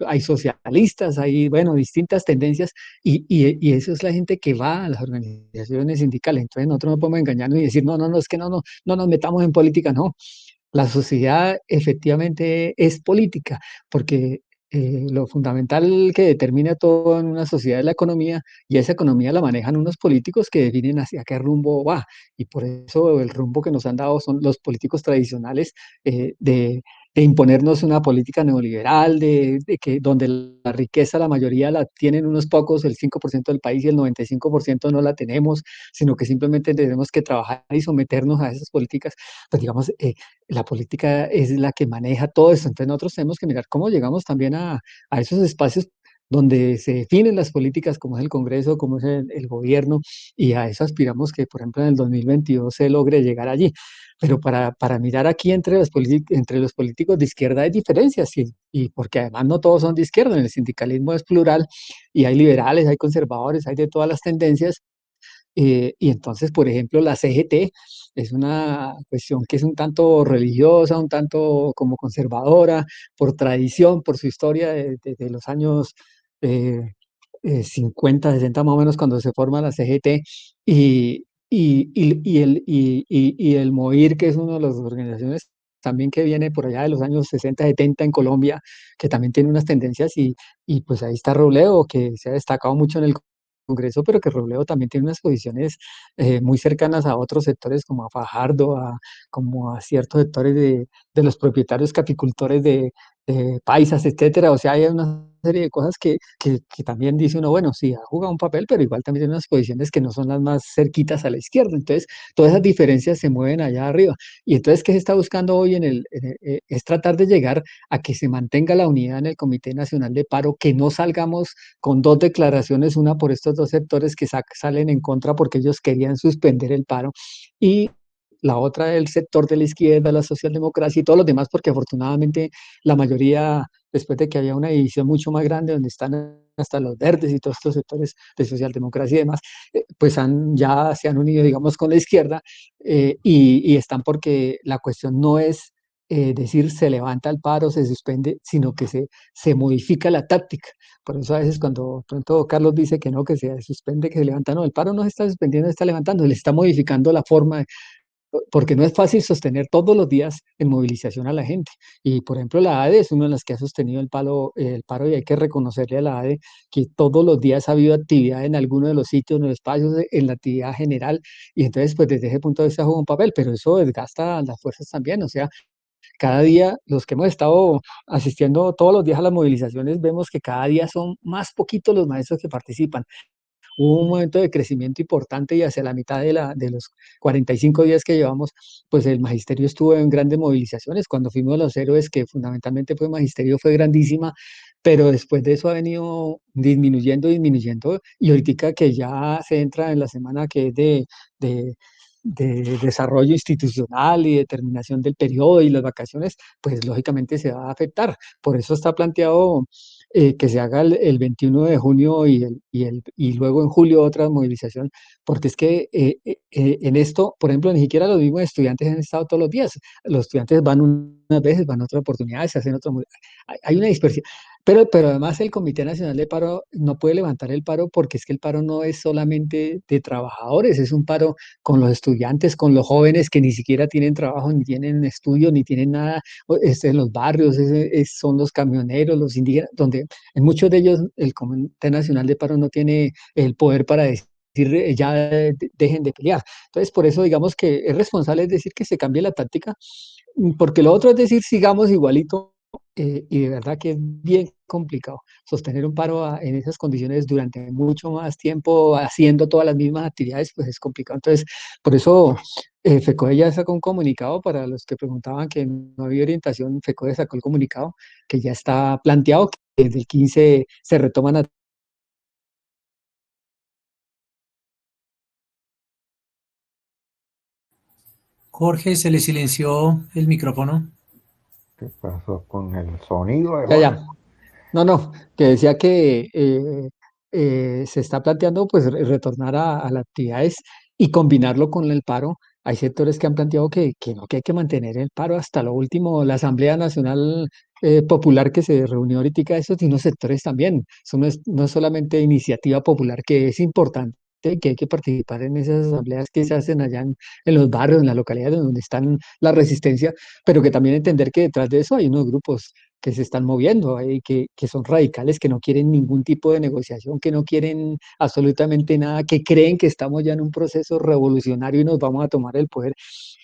hay socialistas, hay, bueno, distintas tendencias, y eso es la gente que va a las organizaciones sindicales. Entonces nosotros no podemos engañarnos y decir, no, no, no, es que no nos metamos en política, no. La sociedad efectivamente es política, porque lo fundamental que determina todo en una sociedad es la economía, y esa economía la manejan unos políticos que definen hacia qué rumbo va. Y por eso el rumbo que nos han dado son los políticos tradicionales, de imponernos una política neoliberal, donde la riqueza la mayoría la tienen unos pocos, el 5% del país, y el 95% no la tenemos, sino que simplemente tenemos que trabajar y someternos a esas políticas. Pues digamos, la política es la que maneja todo esto. Entonces nosotros tenemos que mirar cómo llegamos también a esos espacios donde se definen las políticas, como es el Congreso, como es el gobierno, y a eso aspiramos que, por ejemplo, en el 2022 se logre llegar allí. Pero para mirar aquí entre los políticos de izquierda hay diferencias, y porque además no todos son de izquierda, en el sindicalismo es plural, y hay liberales, hay conservadores, hay de todas las tendencias, y entonces, por ejemplo, la CGT es una cuestión que es un tanto religiosa, un tanto como conservadora, por tradición, por su historia de los años 50, 60 más o menos, cuando se forma la CGT, y el MOIR, que es una de las organizaciones también que viene por allá de los años 60, 70 en Colombia, que también tiene unas tendencias, y pues ahí está Robledo, que se ha destacado mucho en el Congreso, pero que Robledo también tiene unas posiciones muy cercanas a otros sectores, como a Fajardo, como a ciertos sectores de los propietarios capicultores paisas, etcétera. O sea, hay una serie de cosas que también dice uno, bueno, sí, ha jugado un papel, pero igual también tiene unas posiciones que no son las más cerquitas a la izquierda. Entonces, todas esas diferencias se mueven allá arriba. Y entonces, ¿qué se está buscando hoy es tratar de llegar a que se mantenga la unidad en el Comité Nacional de Paro, que no salgamos con dos declaraciones, una por estos dos sectores que salen en contra porque ellos querían suspender el paro, y la otra del sector de la izquierda, la socialdemocracia y todos los demás, porque afortunadamente la mayoría, después de que había una división mucho más grande donde están hasta los verdes y todos estos sectores de socialdemocracia y demás, pues ya se han unido, digamos, con la izquierda, y están porque la cuestión no es decir se levanta el paro, se suspende, sino que se modifica la táctica. Por eso a veces cuando de pronto Carlos dice que no, que se suspende, que se levanta, no, el paro no se está suspendiendo, se está levantando, le está modificando la forma, porque no es fácil sostener todos los días en movilización a la gente. Y por ejemplo, la ADE es una de las que ha sostenido el paro, y hay que reconocerle a la ADE que todos los días ha habido actividad en alguno de los sitios, en los espacios, en la actividad general. Y entonces, pues desde ese punto de vista juega un papel, pero eso desgasta a las fuerzas también. O sea, cada día, los que hemos estado asistiendo todos los días a las movilizaciones, vemos que cada día son más poquitos los maestros que participan. Hubo un momento de crecimiento importante y hacia la mitad de los 45 días que llevamos, pues el magisterio estuvo en grandes movilizaciones. Cuando fuimos los héroes, que fundamentalmente fue magisterio, fue grandísima, pero después de eso ha venido disminuyendo, disminuyendo, y ahorita que ya se entra en la semana que es de, de desarrollo institucional y determinación del periodo y las vacaciones, pues lógicamente se va a afectar. Por eso está planteado que se haga el 21 de junio y luego en julio otra movilización, porque es que en esto, por ejemplo, ni siquiera los mismos estudiantes han estado todos los días. Los estudiantes van unas veces, van a otras oportunidades, se hacen otras. Hay una dispersión. Pero además el Comité Nacional de Paro no puede levantar el paro, porque es que el paro no es solamente de trabajadores, es un paro con los estudiantes, con los jóvenes que ni siquiera tienen trabajo, ni tienen estudio, ni tienen nada, en los barrios, son los camioneros, los indígenas, donde en muchos de ellos el Comité Nacional de Paro no tiene el poder para decir ya dejen de pelear. Entonces, por eso digamos que es responsable, es decir, que se cambie la táctica, porque lo otro es decir sigamos igualito, y de verdad que es bien complicado sostener un paro en esas condiciones durante mucho más tiempo, haciendo todas las mismas actividades, pues es complicado. Entonces, por eso FECODE ya sacó un comunicado para los que preguntaban que no había orientación. FECODE sacó el comunicado que ya está planteado, que desde el 15 se retoman. Jorge, se le silenció el micrófono. ¿Qué pasó con el sonido de Ya, Jorge? ya. No, que decía que se está planteando pues retornar a las actividades y combinarlo con el paro. Hay sectores que han planteado que no, que hay que mantener el paro hasta lo último. La Asamblea Nacional Popular que se reunió ahorita, esos y unos sectores también. Eso no es solamente iniciativa popular, que es importante, que hay que participar en esas asambleas que se hacen allá en los barrios, en las localidades donde están la resistencia, pero que también entender que detrás de eso hay unos grupos que se están moviendo, que son radicales, que no quieren ningún tipo de negociación, que no quieren absolutamente nada, que creen que estamos ya en un proceso revolucionario y nos vamos a tomar el poder.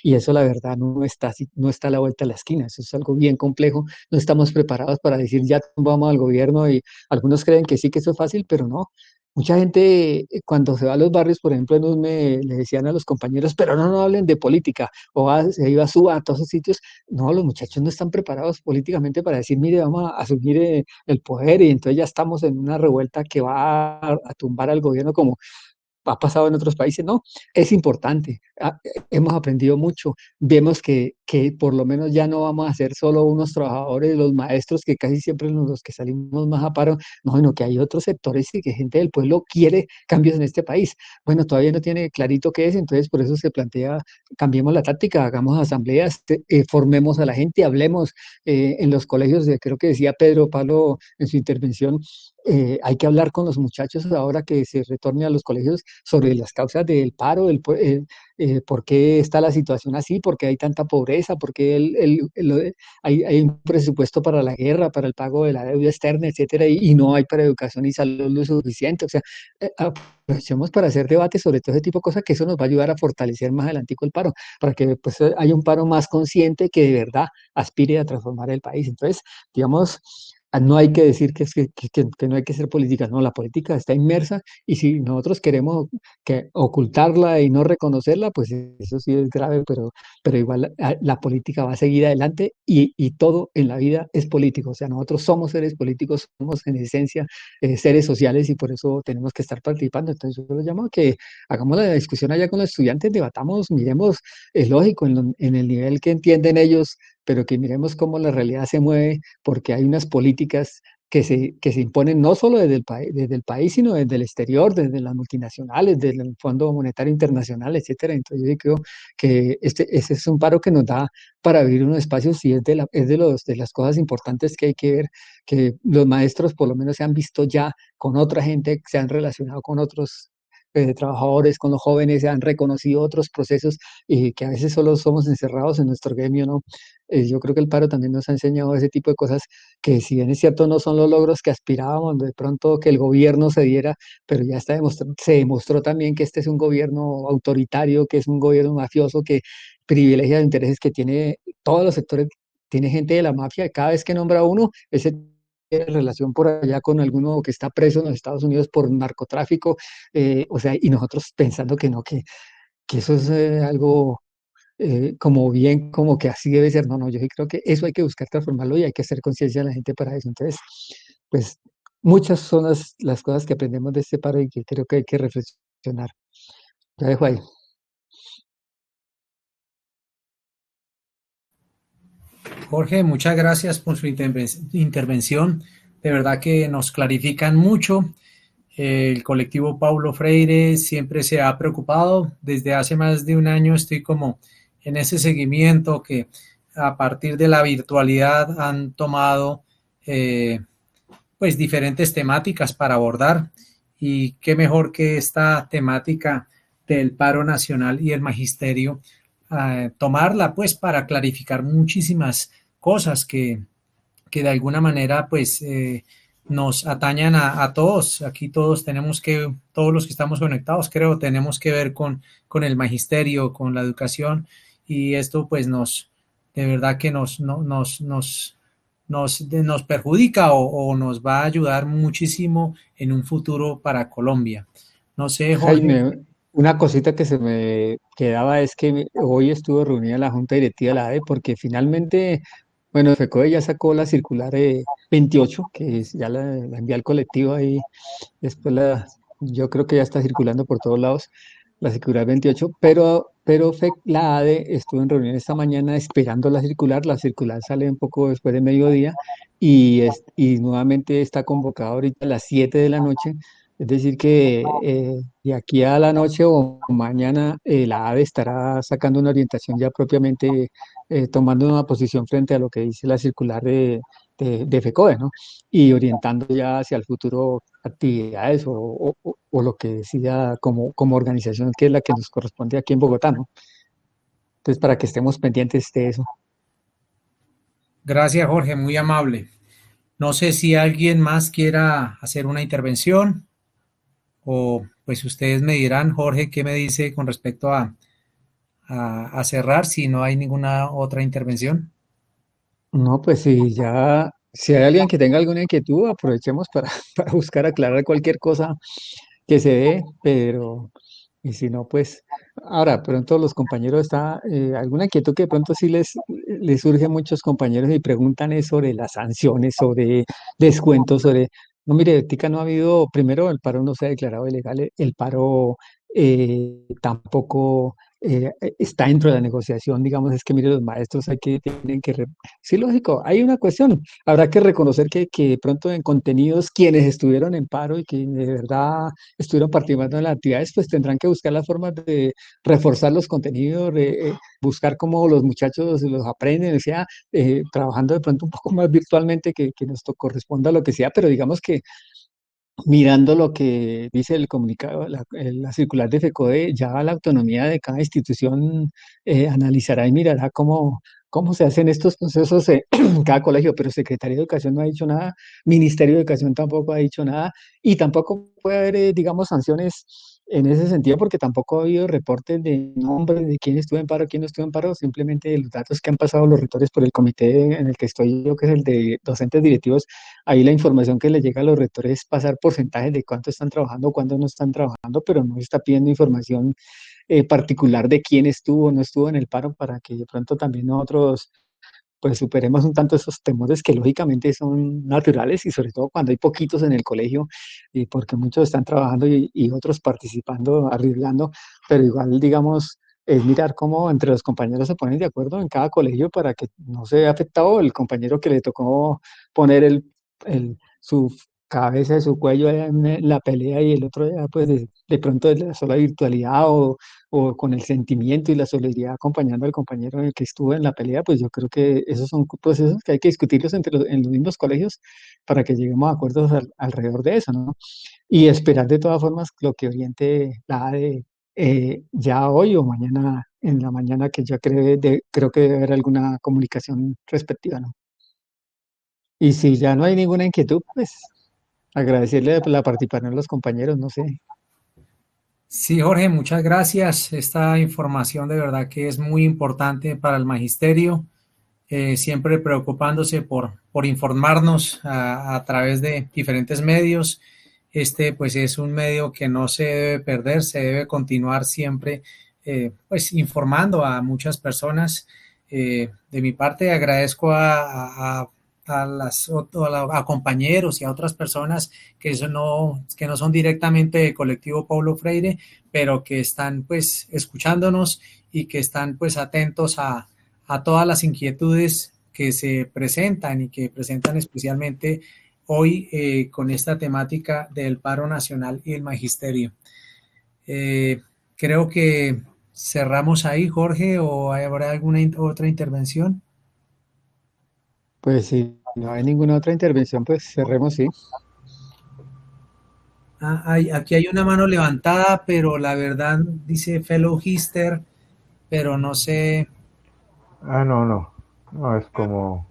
Y eso la verdad no está a la vuelta de la esquina. Eso es algo bien complejo. No estamos preparados para decir ya vamos al gobierno, y algunos creen que sí, que eso es fácil, pero no. Mucha gente, cuando se va a los barrios, por ejemplo, le decían a los compañeros, pero no hablen de política, se iba a Suba, a todos esos sitios. No, los muchachos no están preparados políticamente para decir, mire, vamos a asumir el poder, y entonces ya estamos en una revuelta que va a tumbar al gobierno, como ha pasado en otros países. No, es importante. Hemos aprendido mucho. Vemos que por lo menos ya no vamos a ser solo unos trabajadores, los maestros, que casi siempre son los que salimos más a paro, no, sino que hay otros sectores y que gente del pueblo quiere cambios en este país. Bueno, todavía no tiene clarito qué es, entonces por eso se plantea, cambiemos la táctica, hagamos asambleas, formemos a la gente, hablemos en los colegios. Creo que decía Pedro Pablo en su intervención, hay que hablar con los muchachos ahora que se retorne a los colegios sobre las causas del paro, por qué está la situación así, por qué hay tanta pobreza, por qué hay un presupuesto para la guerra, para el pago de la deuda externa, etcétera, y no hay para educación y salud lo suficiente. O sea, aprovechemos para hacer debates sobre todo ese tipo de cosas, que eso nos va a ayudar a fortalecer más adelantico el paro, para que pues, haya un paro más consciente que de verdad aspire a transformar el país. Entonces, digamos, no hay que decir que no hay que hacer política, no, la política está inmersa y si nosotros queremos ocultarla y no reconocerla, pues eso sí es grave, pero igual la política va a seguir adelante y todo en la vida es político, o sea, nosotros somos seres políticos, somos en esencia seres sociales y por eso tenemos que estar participando. Entonces yo lo llamo a que hagamos la discusión allá con los estudiantes, debatamos, miremos, es lógico, en el nivel que entienden ellos, pero que miremos cómo la realidad se mueve porque hay unas políticas que se imponen no solo desde el país, sino desde el exterior, desde las multinacionales, desde el Fondo Monetario Internacional, etcétera. Entonces yo creo que ese es un paro que nos da para vivir unos espacios y es de las cosas importantes que hay que ver, que los maestros por lo menos se han visto ya con otra gente, se han relacionado con otros trabajadores, con los jóvenes, se han reconocido otros procesos y que a veces solo somos encerrados en nuestro gremio, ¿no? Yo creo que el paro también nos ha enseñado ese tipo de cosas que si bien es cierto no son los logros que aspirábamos, de pronto que el gobierno se diera, pero ya se demostró también que este es un gobierno autoritario, que es un gobierno mafioso, que privilegia los intereses que tiene todos los sectores, tiene gente de la mafia, y cada vez que nombra a uno, ese tiene relación por allá con alguno que está preso en los Estados Unidos por narcotráfico, o sea, y nosotros pensando que no, que eso es algo como bien, como que así debe ser. No, no, yo sí creo que eso hay que buscar transformarlo y hay que hacer conciencia a la gente para eso. Entonces, pues muchas son las cosas que aprendemos de este paro y que creo que hay que reflexionar. Lo dejo ahí. Jorge, muchas gracias por su intervención. De verdad que nos clarifican mucho. El colectivo Paulo Freire siempre se ha preocupado. Desde hace más de un año estoy como en ese seguimiento que a partir de la virtualidad han tomado pues diferentes temáticas para abordar y qué mejor que esta temática del paro nacional y el magisterio, tomarla pues para clarificar muchísimas cosas que de alguna manera pues nos atañan a todos. Aquí todos tenemos que, todos los que estamos conectados, creo, tenemos que ver con el magisterio, con la educación, y esto pues de verdad que nos perjudica o nos va a ayudar muchísimo en un futuro para Colombia. No sé, Jorge. Jaime, una cosita que se me quedaba es que hoy estuvo reunida la Junta Directiva de la ADE porque finalmente, bueno, FECODE ya sacó la circular 28, ya la envió al colectivo ahí, después yo creo que ya está circulando por todos lados, la circular 28, pero la ADE estuvo en reunión esta mañana esperando la circular sale un poco después de mediodía y nuevamente está convocada ahorita a las 7 de la noche. Es decir, que de aquí a la noche o mañana la ADE estará sacando una orientación ya propiamente tomando una posición frente a lo que dice la circular de FECODE, ¿no? Y orientando ya hacia el futuro actividades o lo que decida como organización, que es la que nos corresponde aquí en Bogotá, ¿no? Entonces, para que estemos pendientes de eso. Gracias, Jorge, muy amable. No sé si alguien más quiera hacer una intervención o pues ustedes me dirán, Jorge, ¿qué me dice con respecto a cerrar si no hay ninguna otra intervención? No, pues si hay alguien que tenga alguna inquietud, aprovechemos para, para buscar aclarar cualquier cosa que se dé, pero y si no, pues ahora pronto los compañeros alguna inquietud que de pronto sí les surge a muchos compañeros y preguntan es sobre las sanciones, sobre descuentos, no, mire, Tica no ha habido, primero el paro no se ha declarado ilegal, el paro tampoco está dentro de la negociación, digamos, es que mire, los maestros sí, lógico, hay una cuestión, habrá que reconocer que de pronto en contenidos quienes estuvieron en paro y que de verdad estuvieron participando en las actividades, pues tendrán que buscar las formas de reforzar los contenidos, buscar cómo los muchachos los aprenden, o sea, trabajando de pronto un poco más virtualmente que nos corresponda lo que sea, pero digamos que mirando lo que dice el comunicado, la circular de FECODE, ya la autonomía de cada institución analizará y mirará cómo se hacen estos procesos en cada colegio, pero Secretaría de Educación no ha dicho nada, Ministerio de Educación tampoco ha dicho nada, y tampoco puede haber, digamos, sanciones en ese sentido, porque tampoco ha habido reportes de nombres de quién estuvo en paro, quién no estuvo en paro, simplemente los datos que han pasado los rectores por el comité en el que estoy yo, que es el de docentes directivos. Ahí la información que le llega a los rectores es pasar porcentajes de cuánto están trabajando, cuándo no están trabajando, pero no está pidiendo información particular de quién estuvo o no estuvo en el paro para que de pronto también nosotros pues superemos un tanto esos temores que lógicamente son naturales y sobre todo cuando hay poquitos en el colegio y porque muchos están trabajando y otros participando, arriesgando, pero igual digamos es mirar cómo entre los compañeros se ponen de acuerdo en cada colegio para que no se vea afectado el compañero que le tocó poner su cabeza y su cuello allá en la pelea y el otro ya pues de pronto de la sola virtualidad o con el sentimiento y la solidaridad acompañando al compañero en el que estuvo en la pelea, pues yo creo que esos son procesos que hay que discutirlos en los mismos colegios para que lleguemos a acuerdos alrededor de eso, ¿no? Y esperar de todas formas lo que oriente la ADE ya hoy o mañana en la mañana, que ya creo que debe haber alguna comunicación respectiva, ¿no? Y si ya no hay ninguna inquietud, pues agradecerle la participación de los compañeros, no sé. Sí, Jorge, muchas gracias. Esta información de verdad que es muy importante para el magisterio, siempre preocupándose por informarnos a través de diferentes medios. Este, pues, es un medio que no se debe perder, se debe continuar siempre, pues, informando a muchas personas. De mi parte, agradezco a compañeros y a otras personas que no son directamente del colectivo Paulo Freire, pero que están pues escuchándonos y que están pues atentos a todas las inquietudes que se presentan y que presentan especialmente hoy con esta temática del paro nacional y el magisterio. Creo que cerramos ahí, Jorge, o habrá alguna otra intervención. Pues si no hay ninguna otra intervención, pues cerremos, sí. Aquí hay una mano levantada, pero la verdad dice fellow hister, pero no sé. Ah, no, no. No,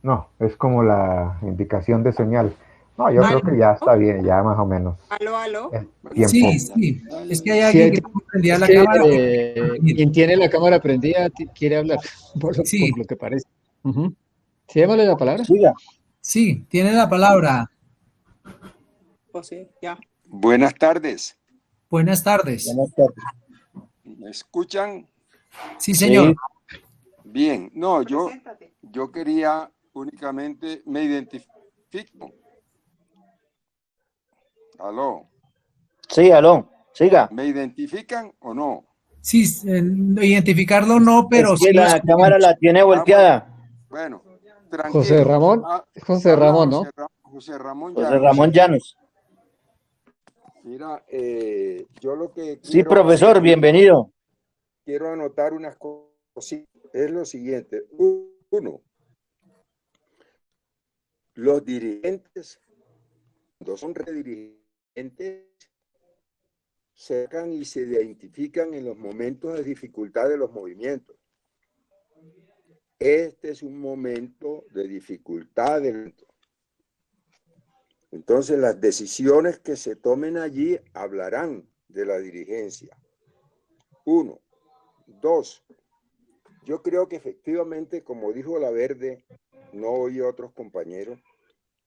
no, es como la indicación de señal. No, yo creo que ya está bien, ya más o menos. Aló, aló. El Sí, tiempo. sí. Es que hay Sí, alguien que no prendía es la que cámara. quien tiene la cámara prendida quiere hablar, Sí, por lo que parece. Ujú. Sí, démosle la palabra. Siga. sí, tiene la palabra. Pues sí, ya. Buenas tardes. Buenas tardes. Buenas tardes. ¿Me escuchan? Sí, señor. Sí. Bien. No, Preséntate. yo quería únicamente, me identifico. Aló. Sí, aló. Siga. ¿Me identifican o no? Sí, identificarlo no, pero Es que sí lo la cámara escuchamos. la tiene volteada. Bueno, José tranquilo. Ramón, José Habla Ramón, ¿no? José Ramón José Llanos. Ramón Llanos. Mira, yo lo que Sí, quiero profesor, hacer, bienvenido. quiero anotar unas cositas. Es lo siguiente. Uno, los dirigentes, cuando son redirigentes, sacan y se identifican en los momentos de dificultad de los movimientos. Este es un momento de dificultad. Entonces, las decisiones que se tomen allí hablarán de la dirigencia. Uno. Dos. Yo creo que efectivamente, como dijo la Verde, no oí a otros compañeros,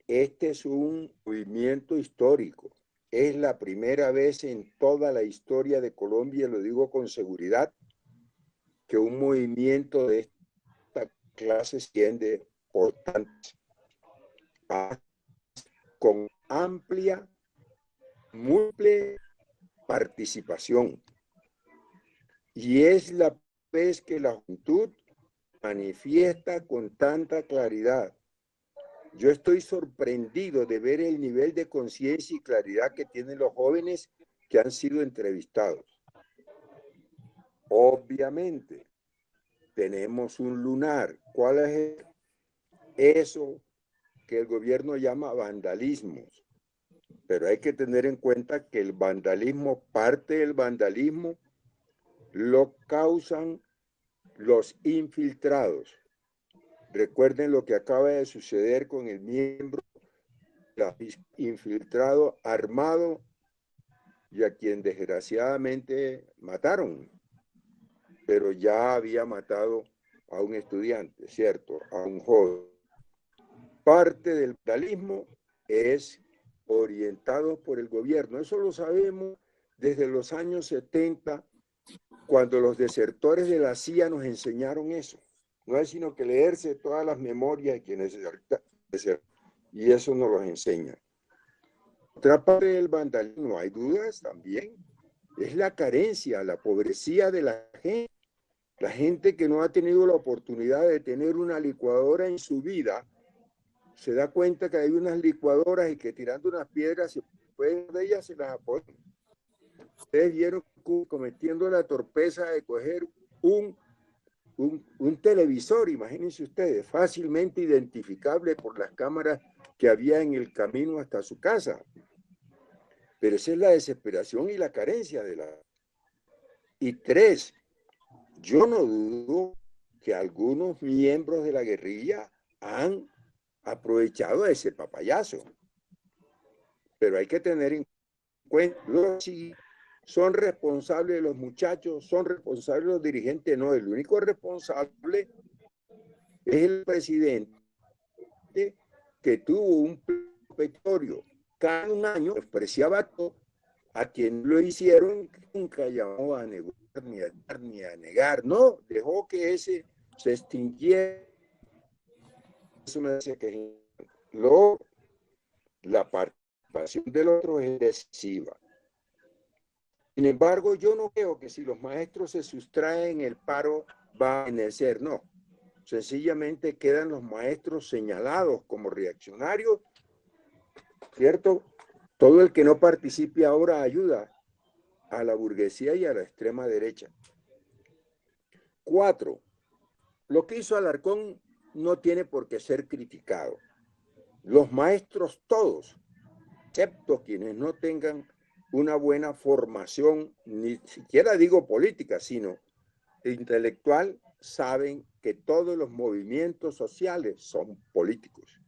este es un movimiento histórico. Es la primera vez en toda la historia de Colombia, lo digo con seguridad, que un movimiento de esta clase siende por tantos, con amplia, múltiple participación. Y es la vez que la juventud manifiesta con tanta claridad. Yo estoy sorprendido de ver el nivel de conciencia y claridad que tienen los jóvenes que han sido entrevistados. Obviamente, tenemos un lunar. ¿Cuál es eso que el gobierno llama vandalismos? pero hay que tener en cuenta que el vandalismo, parte del vandalismo, lo causan los infiltrados. Recuerden lo que acaba de suceder con el miembro infiltrado armado y a quien desgraciadamente mataron, pero ya había matado a un estudiante, ¿cierto? A un joven. Parte del vandalismo es orientado por el gobierno. Eso lo sabemos desde los años 70, cuando los desertores de la CIA nos enseñaron eso. No hay sino que leerse todas las memorias de quienes desertaron, y eso nos los enseña. Otra parte del vandalismo, no hay dudas también, es la carencia, la pobrecía de la gente. La gente que no ha tenido la oportunidad de tener una licuadora en su vida, se da cuenta que hay unas licuadoras y que tirando unas piedras se pueden de ellas, se las apoyan. Ustedes vieron cometiendo la torpeza de coger un televisor, imagínense ustedes, fácilmente identificable por las cámaras que había en el camino hasta su casa. Pero esa es la desesperación y la carencia de la... Y 3, yo no dudo que algunos miembros de la guerrilla han aprovechado ese papayazo. Pero hay que tener en cuenta, si son responsables los muchachos, son responsables los dirigentes, no, el único responsable es el presidente que tuvo un petitorio cada un año, despreciaba todo, a quien lo hicieron, nunca llamó a negar ni a negar, no, dejó que ese se extinguiera. Eso me dice que la participación del otro es decisiva. Sin embargo, yo no creo que si los maestros se sustraen, el paro va a fenecer, no. Sencillamente quedan los maestros señalados como reaccionarios, ¿cierto? Todo el que no participe ahora ayuda a la burguesía y a la extrema derecha. 4. Lo que hizo Alarcón no tiene por qué ser criticado. Los maestros todos, excepto quienes no tengan una buena formación, ni siquiera digo política, sino intelectual, saben que todos los movimientos sociales son políticos.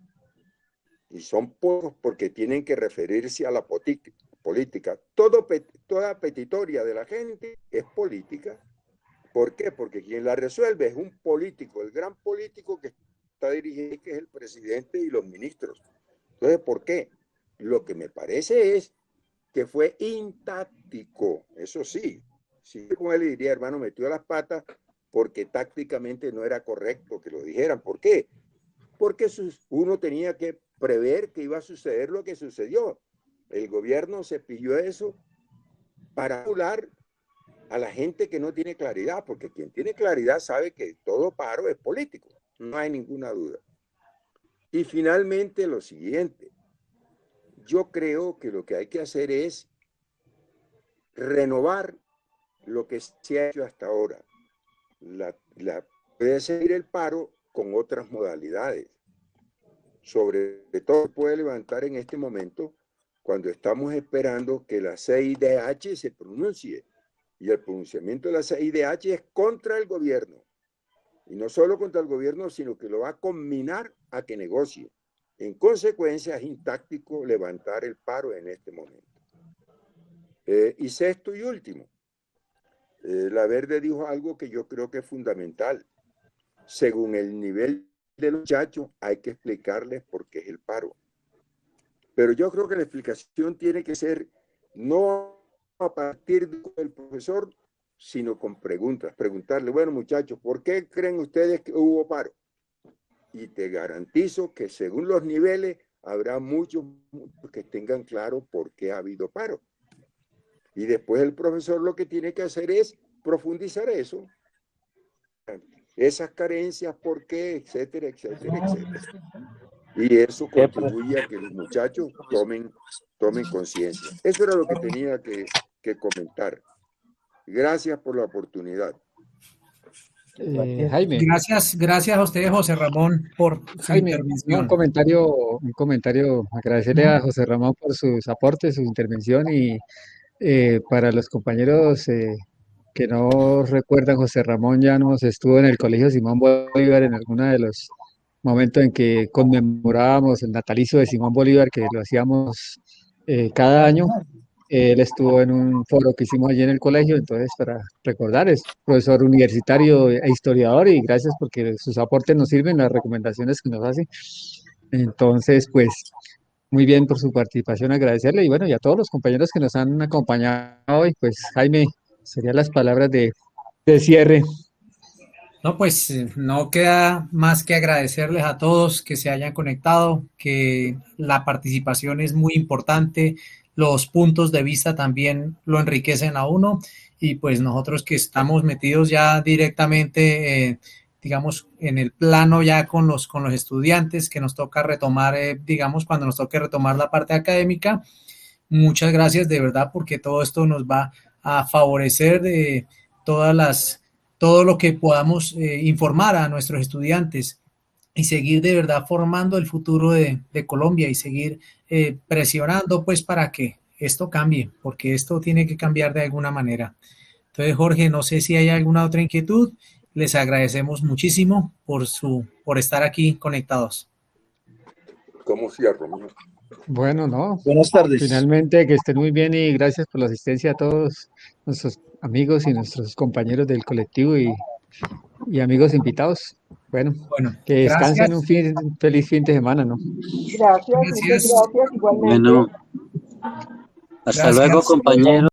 Y son pocos porque tienen que referirse a la política. Toda petitoria de la gente es política. ¿Por qué? Porque quien la resuelve es un político, el gran político que está dirigiendo, que es el presidente y los ministros. Entonces, ¿por qué? Lo que me parece es que fue intáctico, eso sí. Sí, como él diría, hermano, metió las patas porque tácticamente no era correcto que lo dijeran. ¿Por qué? Porque uno tenía que prever que iba a suceder lo que sucedió. El gobierno se pidió eso para hablar a la gente que no tiene claridad, porque quien tiene claridad sabe que todo paro es político, no hay ninguna duda. Y finalmente lo siguiente, yo creo que lo que hay que hacer es renovar lo que se ha hecho hasta ahora. Puede seguir el paro con otras modalidades. Sobre todo puede levantar en este momento cuando estamos esperando que la CIDH se pronuncie. Y el pronunciamiento de la CIDH es contra el gobierno. Y no solo contra el gobierno, sino que lo va a combinar a que negocie. En consecuencia, es intáctico levantar el paro en este momento. Y sexto y último, la Verde dijo algo que yo creo que es fundamental. Según el nivel de los muchachos, hay que explicarles por qué es el paro. Pero yo creo que la explicación tiene que ser no a partir del profesor, sino con preguntas. Preguntarle, bueno, muchachos, ¿por qué creen ustedes que hubo paro? Y te garantizo que según los niveles habrá muchos que tengan claro por qué ha habido paro. Y después el profesor lo que tiene que hacer es profundizar eso. Esas carencias, por qué, etcétera, etcétera, etcétera. Y eso contribuye a que los muchachos tomen conciencia. Eso era lo que tenía que comentar. Gracias por la oportunidad. Jaime. Gracias a usted, José Ramón, por su Jaime, intervención. un comentario, agradecerle a José Ramón por sus aportes, su intervención y para los compañeros que no recuerdan, José Ramón ya nos estuvo en el Colegio Simón Bolívar en alguno de los momentos en que conmemorábamos el natalicio de Simón Bolívar, que lo hacíamos cada año. Él estuvo en un foro que hicimos allí en el colegio, entonces para recordar, es profesor universitario e historiador y gracias porque sus aportes nos sirven, las recomendaciones que nos hace. Entonces, pues muy bien por su participación, agradecerle y bueno, y a todos los compañeros que nos han acompañado hoy, pues Jaime, serían las palabras de cierre. No, pues no queda más que agradecerles a todos que se hayan conectado, que la participación es muy importante, los puntos de vista también lo enriquecen a uno y pues nosotros que estamos metidos ya directamente, digamos, en el plano ya con los estudiantes que nos toca retomar, digamos, cuando nos toque retomar la parte académica, muchas gracias de verdad porque todo esto nos va a favorecer de todo lo que podamos informar a nuestros estudiantes y seguir de verdad formando el futuro de Colombia y seguir presionando pues para que esto cambie, porque esto tiene que cambiar de alguna manera. Entonces, Jorge, no sé si hay alguna otra inquietud. Les agradecemos muchísimo por estar aquí conectados. ¿Cómo cierro? Bueno, no. Buenas tardes. Finalmente, que estén muy bien y gracias por la asistencia a todos nuestros amigos y nuestros compañeros del colectivo y amigos invitados. Bueno, que descansen un feliz fin de semana, ¿no? Gracias, muchas gracias, igualmente. Bueno, hasta luego, compañeros.